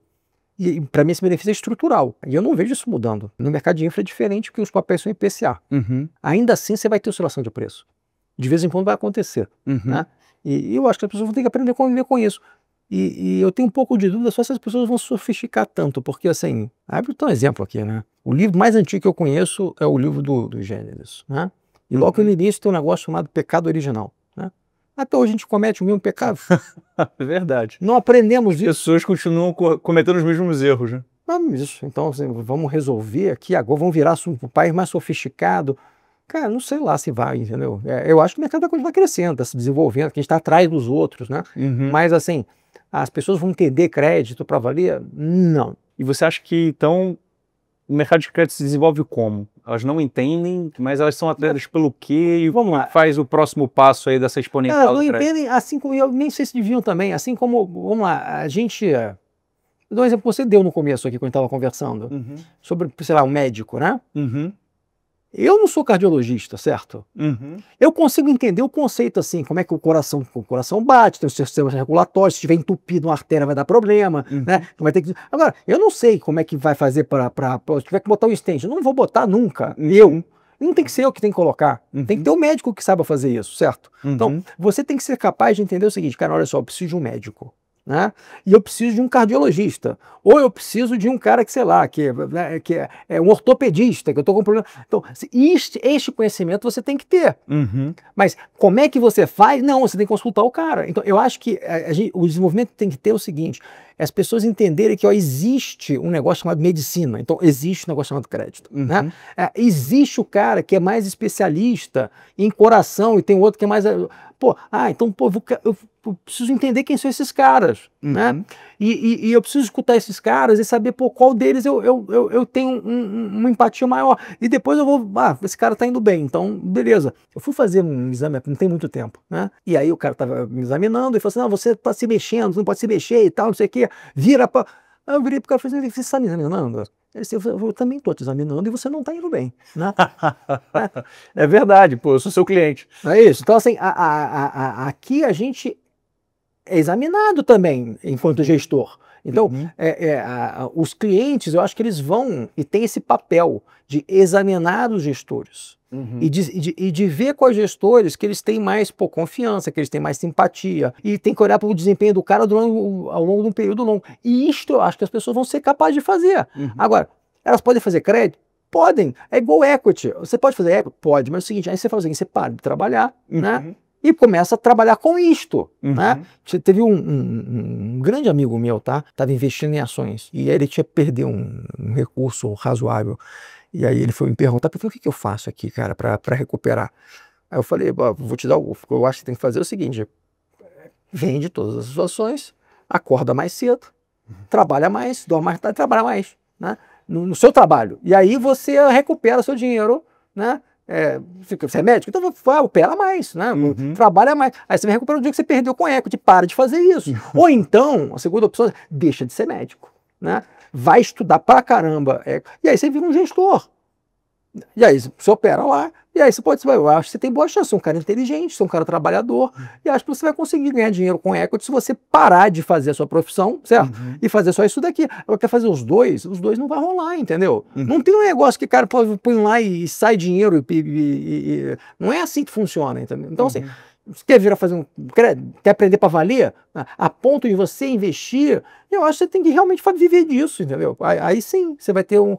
e para mim esse benefício é estrutural. E eu não vejo isso mudando. No mercado de infra é diferente, porque os papéis são IPCA. Ainda assim, você vai ter oscilação de preço. De vez em quando vai acontecer. Né? E eu acho que as pessoas vão ter que aprender a conviver com isso. E eu tenho um pouco de dúvida só se as pessoas vão sofisticar tanto, porque assim, abre um exemplo aqui, né? O livro mais antigo que eu conheço é o livro do Gênesis, né? E logo no início tem um negócio chamado pecado original, né? Até hoje a gente comete o mesmo pecado. É verdade. Não aprendemos isso. As pessoas continuam cometendo os mesmos erros, né? Isso. Então, assim, vamos resolver aqui agora, vamos virar um país mais sofisticado. Cara, não sei lá se vai, entendeu? Eu acho que o mercado vai continuar crescendo, está se desenvolvendo, que a gente está atrás dos outros, né? Mas assim, as pessoas vão entender crédito para valer? Não. E você acha que, então, o mercado de crédito se desenvolve como? Elas não entendem, mas elas são atraídas pelo quê? E vamos lá. Faz o próximo paço aí dessa exponencial? Elas não entendem, assim como eu nem sei se deviam também, assim como, vamos lá, a gente... Eu dou um exemplo que você deu no começo aqui, quando a gente estava conversando, sobre, sei lá, um médico, né? Eu não sou cardiologista, certo? Eu consigo entender o conceito assim, como é que o coração bate, tem os sistemas regulatórios, se estiver entupido uma artéria vai dar problema, né? Vai ter que... Agora, eu não sei como é que vai fazer se tiver que botar um stent, eu não vou botar nunca, não tem que ser eu que tem que colocar, tem que ter um médico que saiba fazer isso, certo? Então, você tem que ser capaz de entender o seguinte, cara, olha só, eu preciso de um médico. Né? E eu preciso de um cardiologista, ou eu preciso de um cara que, sei lá, que é um ortopedista, que eu estou com problema. Então, este conhecimento você tem que ter. Mas como é que você faz? Não, você tem que consultar o cara. Então, eu acho que o desenvolvimento tem que ter o seguinte, as pessoas entenderem que existe um negócio chamado medicina, então existe um negócio chamado crédito. Né? Existe o cara que é mais especialista em coração e tem outro que é mais... eu preciso entender quem são esses caras, né? E eu preciso escutar esses caras e saber qual deles eu tenho uma empatia maior. E depois eu vou, esse cara tá indo bem, então beleza. Eu fui fazer um exame, não tem muito tempo, né? E aí o cara tava me examinando e falou assim, não, você tá se mexendo, não pode se mexer e tal, não sei o quê, vira pra... Aí eu virei pro cara e falei assim, você está me examinando? Eu também estou te examinando e você não está indo bem, né? É verdade, pô, eu sou seu cliente. É isso. Então, assim, aqui a gente é examinado também enquanto gestor. Então, os clientes, eu acho que eles vão e tem esse papel de examinar os gestores e de ver com os gestores que eles têm mais confiança, que eles têm mais simpatia e tem que olhar para o desempenho do cara ao longo de um período longo. E isto eu acho que as pessoas vão ser capazes de fazer. Agora, elas podem fazer crédito? Podem. É igual equity. Você pode fazer equity? Pode, mas é o seguinte, aí você faz o seguinte, você para de trabalhar, né? E começa a trabalhar com isto, né? Teve um grande amigo meu, tá? Estava investindo em ações e ele tinha perdido um recurso razoável. E aí ele foi me perguntar, o que eu faço aqui, cara, para recuperar? Aí eu falei, vou te dar o que eu acho que tem que fazer é o seguinte, vende todas as suas ações, acorda mais cedo, trabalha mais, dorme mais tarde, trabalha mais, né? No seu trabalho. E aí você recupera seu dinheiro, né? Você é médico, então opera mais, né? Trabalha mais. Aí você vai recuperar o dinheiro que você perdeu com equity, para de fazer isso. Ou então, a segunda opção, deixa de ser médico, né? Vai estudar pra caramba. E aí você vira um gestor. E aí você opera lá, E aí eu acho que você tem boa chance, você é um cara inteligente, você é um cara trabalhador, e acho que você vai conseguir ganhar dinheiro com equity se você parar de fazer a sua profissão, certo? E fazer só isso daqui. Agora, quer fazer os dois não vai rolar, entendeu? Não tem um negócio que, cara, põe lá e sai dinheiro, não é assim que funciona, entendeu? Então, assim, você quer vir a fazer quer aprender para valer, a ponto de você investir, eu acho que você tem que realmente viver disso, entendeu? Aí sim, você vai ter um...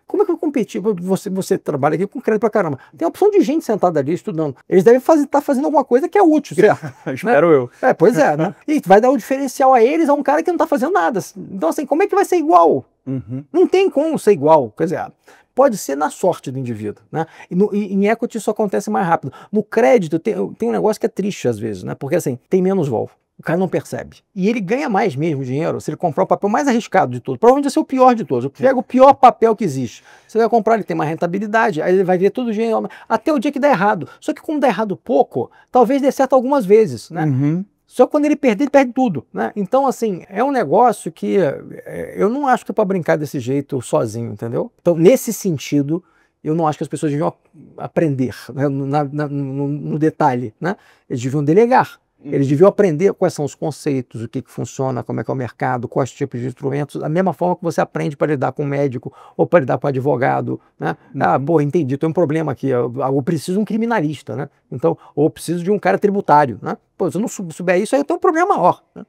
Como é que eu competir? Você trabalha aqui com crédito pra caramba. Tem a opção de gente sentada ali estudando. Eles devem estar fazendo alguma coisa que é útil, certo? Espero eu. Pois é, né? E vai dar o diferencial a eles, a um cara que não tá fazendo nada. Então, assim, como é que vai ser igual? Não tem como ser igual. Quer dizer, pode ser na sorte do indivíduo, né? E em equity isso acontece mais rápido. No crédito tem um negócio que é triste às vezes, né? Porque assim, tem menos vol. O cara não percebe. E ele ganha mais mesmo dinheiro se ele comprar o papel mais arriscado de todos. Provavelmente vai ser o pior de todos. Pega o pior papel que existe. Você vai comprar, ele tem mais rentabilidade, aí ele vai ver todo o dinheiro, até o dia que dá errado. Só que como dá errado pouco, talvez dê certo algumas vezes, né? Só que quando ele perde tudo, né? Então, assim, é um negócio que eu não acho que é para brincar desse jeito sozinho, entendeu? Então, nesse sentido, eu não acho que as pessoas deviam aprender, né, no detalhe, né? Eles deviam delegar. Eles deviam aprender quais são os conceitos, o que funciona, como é que é o mercado, quais tipos de instrumentos, da mesma forma que você aprende para lidar com um médico ou para lidar com um advogado, né? Entendi, tem um problema aqui, eu preciso de um criminalista, né? Então, ou preciso de um cara tributário, né? Pô, se eu não souber isso, aí eu tenho um problema maior, né?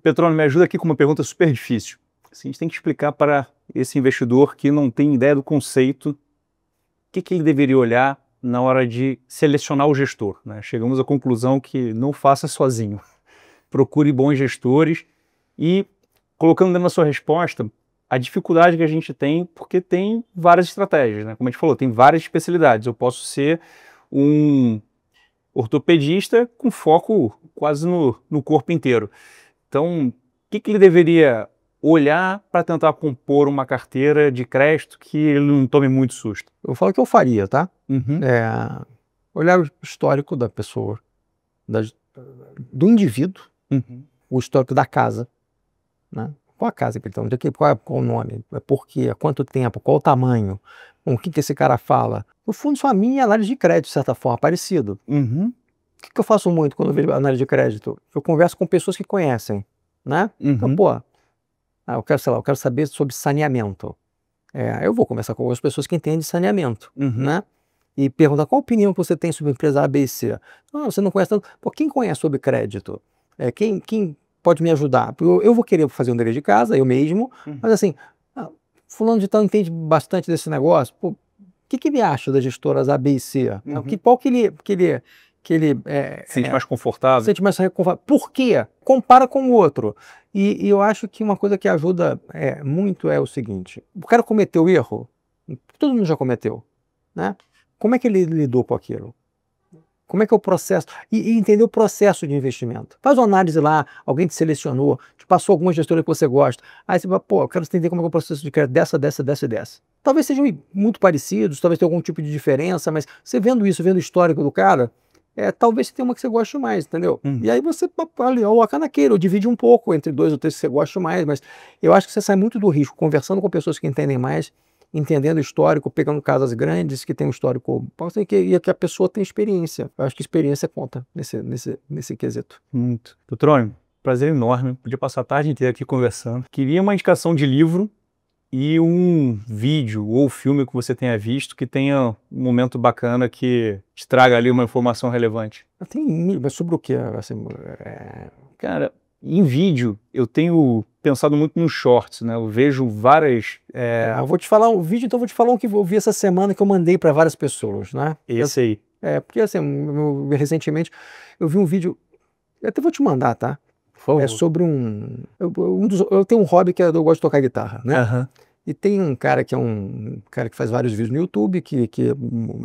Petrônio, me ajuda aqui com uma pergunta super difícil. Assim, a gente tem que explicar para esse investidor que não tem ideia do conceito, o que ele deveria olhar na hora de selecionar o gestor, né? Chegamos à conclusão que não faça sozinho. Procure bons gestores e, colocando dentro da sua resposta, a dificuldade que a gente tem, porque tem várias estratégias, né? Como a gente falou, tem várias especialidades. Eu posso ser um ortopedista com foco quase no corpo inteiro. Então, o que ele deveria olhar para tentar compor uma carteira de crédito que ele não tome muito susto? Eu falo que eu faria, tá? Olhar o histórico da pessoa, do indivíduo, o histórico da casa, né? Qual a casa que ele está? Qual o nome? Por quê? Quanto tempo? Qual o tamanho? O que esse cara fala? No fundo, sua minha análise de crédito, de certa forma, parecido. O que eu faço muito quando eu vejo análise de crédito? Eu converso com pessoas que conhecem, né? Então, eu quero saber sobre saneamento. Eu vou conversar com algumas pessoas que entendem de saneamento, né? E perguntar qual a opinião que você tem sobre a empresa A, B e C. Você não conhece tanto. Pô, quem conhece sobre crédito? Quem pode me ajudar? Eu vou querer fazer um dever de casa, eu mesmo, mas assim, fulano de tal entende bastante desse negócio. Pô, o que ele acha das gestoras A, B e C? Qual que ele sente mais confortável? Sente mais confortável. Por quê? Compara com o outro. E eu acho que uma coisa que ajuda muito é o seguinte: o cara cometeu erro, todo mundo já cometeu, né? Como é que ele lidou com aquilo? Como é que é o processo? E entender o processo de investimento. Faz uma análise lá, alguém te selecionou, te passou alguma gestora que você gosta. Aí você fala, pô, eu quero entender como é o processo de crédito dessa e dessa. Talvez sejam muito parecidos, talvez tenha algum tipo de diferença, mas você vendo isso, vendo o histórico do cara, talvez você tenha uma que você goste mais, entendeu? E aí você coloca naquele, ou divide um pouco entre 2 ou 3 que você gosta mais, mas eu acho que você sai muito do risco, conversando com pessoas que entendem mais, entendendo o histórico, pegando casas grandes que tem um histórico, e que a pessoa tem experiência. Eu acho que experiência conta nesse quesito. Muito. Petrônio, prazer enorme, podia passar a tarde inteira aqui conversando. Queria uma indicação de livro e um vídeo ou filme que você tenha visto que tenha um momento bacana que te traga ali uma informação relevante. Mas sobre o que? Assim, Cara, em vídeo eu tenho pensado muito nos shorts, né? Eu vejo várias... Eu vou te falar um vídeo, então eu vou te falar um que eu vi essa semana que eu mandei para várias pessoas, né? Esse aí. Porque assim, recentemente eu vi um vídeo, eu até vou te mandar, tá? É sobre eu tenho um hobby que eu gosto de tocar guitarra, né? E tem um cara que faz vários vídeos no YouTube, que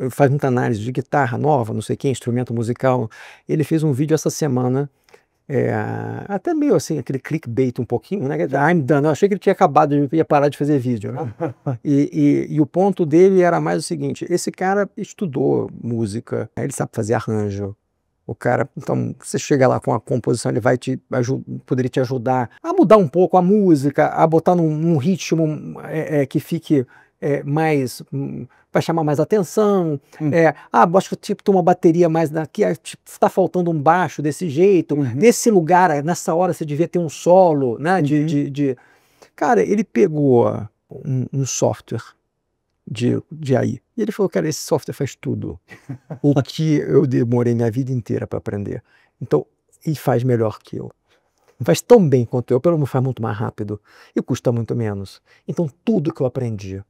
faz muita análise de guitarra nova, não sei o que, instrumento musical. Ele fez um vídeo essa semana, até meio assim, aquele clickbait um pouquinho, né? I'm done. Eu achei que ele tinha acabado, ia parar de fazer vídeo, né? E o ponto dele era mais o seguinte: esse cara estudou música, ele sabe fazer arranjo. O cara, então, você chega lá com a composição, ele vai poderia te ajudar a mudar um pouco a música, a botar num ritmo que fique mais... vai chamar mais atenção. Acho que tipo, tem uma bateria mais daqui, tipo, tá faltando um baixo desse jeito. Nesse lugar, nessa hora, você devia ter um solo, né? Cara, ele pegou um software de AI. E ele falou, cara, esse software faz tudo o que eu demorei minha vida inteira para aprender. Então, ele faz melhor que eu. Faz tão bem quanto eu, pelo menos faz muito mais rápido e custa muito menos. Então, tudo que eu aprendi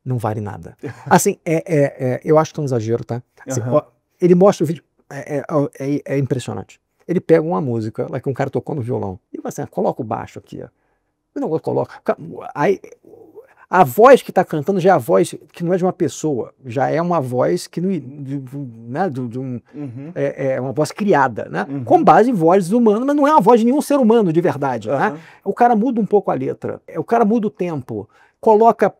não vale nada. Assim, eu acho que é um exagero, tá? Assim, ele mostra o vídeo, é impressionante. Ele pega uma música, lá que um cara tocou no violão, e vai assim, coloca o baixo aqui, ó. O negócio coloca. Aí, a voz que está cantando já é a voz que não é de uma pessoa, já é uma voz que não, né, é uma voz criada, né? Com base em vozes humanas, mas não é uma voz de nenhum ser humano de verdade. Né? O cara muda um pouco a letra, o cara muda o tempo, coloca,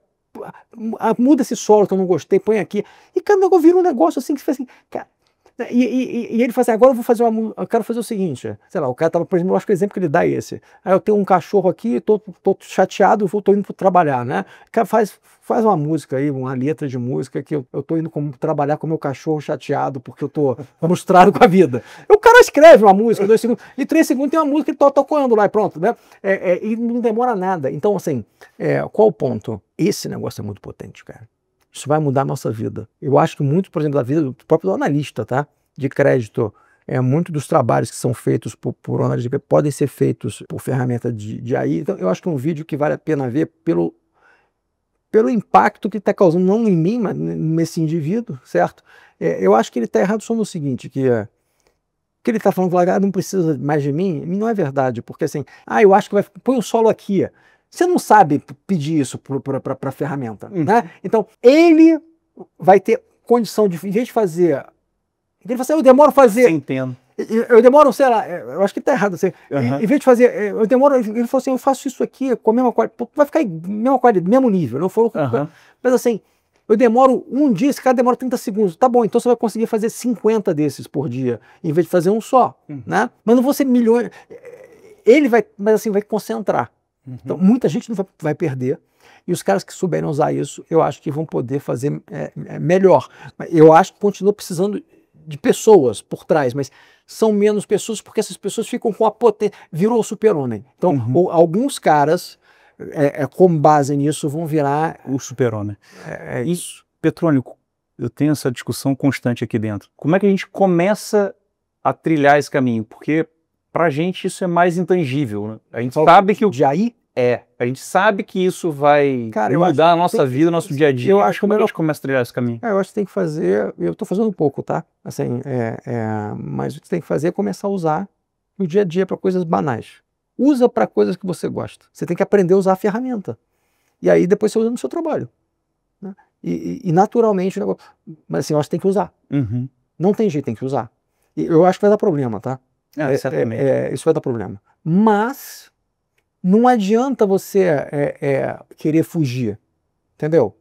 muda esse solo que eu não gostei, põe aqui, e cara, o negócio vira um negócio assim que você faz assim, cara. E ele fala assim, agora eu vou fazer eu quero fazer o seguinte, sei lá, o cara tava, por exemplo, eu acho que o exemplo que ele dá é esse. Aí eu tenho um cachorro aqui, tô chateado, tô indo trabalhar, né? Cara, faz uma música aí, uma letra de música que eu tô indo trabalhar com o meu cachorro chateado porque eu tô frustrado com a vida. O cara escreve uma música, 2 segundos, e 3 segundos tem uma música que ele tá tocando lá e pronto, né? E não demora nada. Então, assim, qual o ponto? Esse negócio é muito potente, cara. Isso vai mudar a nossa vida. Eu acho que muito, por exemplo, da vida do próprio analista, tá? De crédito, muito dos trabalhos que são feitos por analista podem ser feitos por ferramenta de AI. Então, eu acho que é um vídeo que vale a pena ver pelo impacto que está causando, não em mim, mas nesse indivíduo, certo? Eu acho que ele está errado só no seguinte, que ele está falando que não precisa mais de mim, não é verdade, porque assim, eu acho que põe um solo aqui. Você não sabe pedir isso para a ferramenta, né? Então, ele vai ter condição de, em vez de fazer... Ele fala assim, eu demoro a fazer... Entendo. Eu demoro, sei lá, eu acho que está errado. Assim, em vez de fazer, eu demoro... Ele falou assim, eu faço isso aqui com a mesma qualidade, vai ficar mesma qualidade, mesmo nível. Não for, mas assim, eu demoro um dia, esse cara demora 30 segundos. Tá bom, então você vai conseguir fazer 50 desses por dia, em vez de fazer um só, né? Mas não vou ser milhões... Ele vai, mas assim, vai concentrar. Então, muita gente não vai perder. E os caras que souberem usar isso, eu acho que vão poder fazer melhor. Eu acho que continua precisando de pessoas por trás, mas são menos pessoas porque essas pessoas ficam com a potência. Virou o super-homem. Então, alguns caras, com base nisso, vão virar... O super-homem. Isso. Petrônio, eu tenho essa discussão constante aqui dentro. Como é que a gente começa a trilhar esse caminho? Porque... pra gente isso é mais intangível, né? A gente sabe que de aí a gente sabe que isso vai mudar a nossa vida, o nosso dia a dia. Eu acho que como a gente começa a trilhar esse caminho. Eu acho que tem que fazer, eu estou fazendo um pouco, tá? Assim, mas o que você tem que fazer é começar a usar no dia a dia para coisas banais. Usa para coisas que você gosta. Você tem que aprender a usar a ferramenta. E aí depois você usa no seu trabalho. Né? E naturalmente, mas assim, eu acho que tem que usar. Não tem jeito, tem que usar. E eu acho que vai dar problema, tá? Isso vai dar problema. Mas não adianta você querer fugir, entendeu?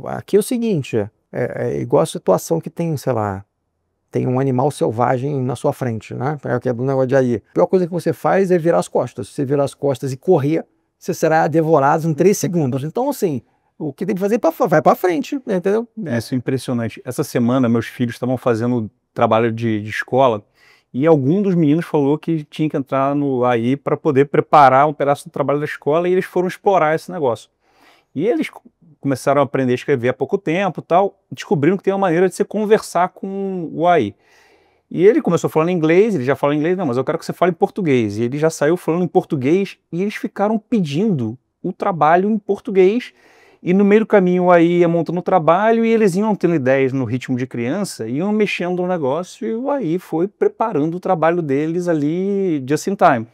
Aqui é o seguinte, é igual a situação que tem, sei lá, tem um animal selvagem na sua frente, né? É do negócio de aí. A pior coisa que você faz é virar as costas. Se você virar as costas e correr, você será devorado em 3 segundos. Então, assim, o que tem que fazer vai para frente, entendeu? Isso é impressionante. Essa semana, meus filhos estavam fazendo trabalho de escola. E algum dos meninos falou que tinha que entrar no AI para poder preparar um pedaço do trabalho da escola, e eles foram explorar esse negócio. E eles começaram a aprender a escrever há pouco tempo e tal, descobriram que tem uma maneira de você conversar com o AI. E ele começou falando em inglês, ele já fala em inglês, não, mas eu quero que você fale em português. E ele já saiu falando em português, e eles ficaram pedindo o trabalho em português. E no meio do caminho aí ia montando o trabalho e eles iam tendo ideias no ritmo de criança, iam mexendo no negócio e o AI foi preparando o trabalho deles ali just in time.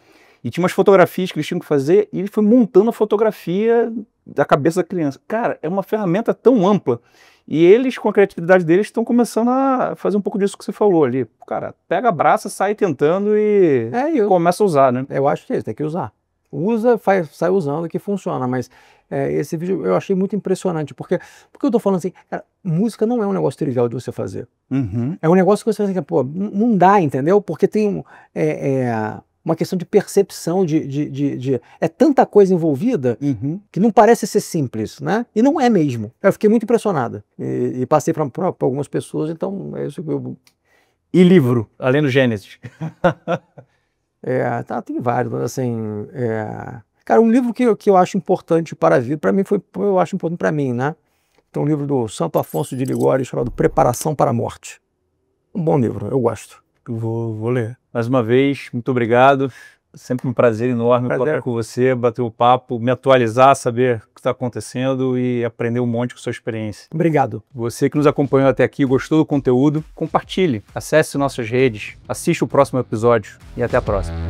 E tinha umas fotografias que eles tinham que fazer e ele foi montando a fotografia da cabeça da criança. Cara, é uma ferramenta tão ampla e eles, com a criatividade deles, estão começando a fazer um pouco disso que você falou ali. Cara, pega a braça, sai tentando e começa a usar, né? Eu acho que você tem que usar. Usa, sai usando que funciona, mas esse vídeo eu achei muito impressionante, porque eu tô falando assim, cara, música não é um negócio trivial de você fazer. É um negócio que você assim, pô, não dá, entendeu? Porque tem uma questão de percepção, é tanta coisa envolvida que não parece ser simples, né? E não é mesmo. Eu fiquei muito impressionado e passei para algumas pessoas, então é isso que eu... E livro, além do Gênesis? Tem vários, mas assim... Cara, um livro que eu acho importante para a vida, para mim eu acho importante para mim, né? Tem um livro do Santo Afonso de Ligório chamado Preparação para a Morte. Um bom livro, eu gosto. Vou ler. Mais uma vez, muito obrigado. Sempre um prazer enorme falar com você, bater o papo, me atualizar, saber o que está acontecendo e aprender um monte com sua experiência. Obrigado. Você que nos acompanhou até aqui, gostou do conteúdo, compartilhe, acesse nossas redes, assista o próximo episódio e até a próxima.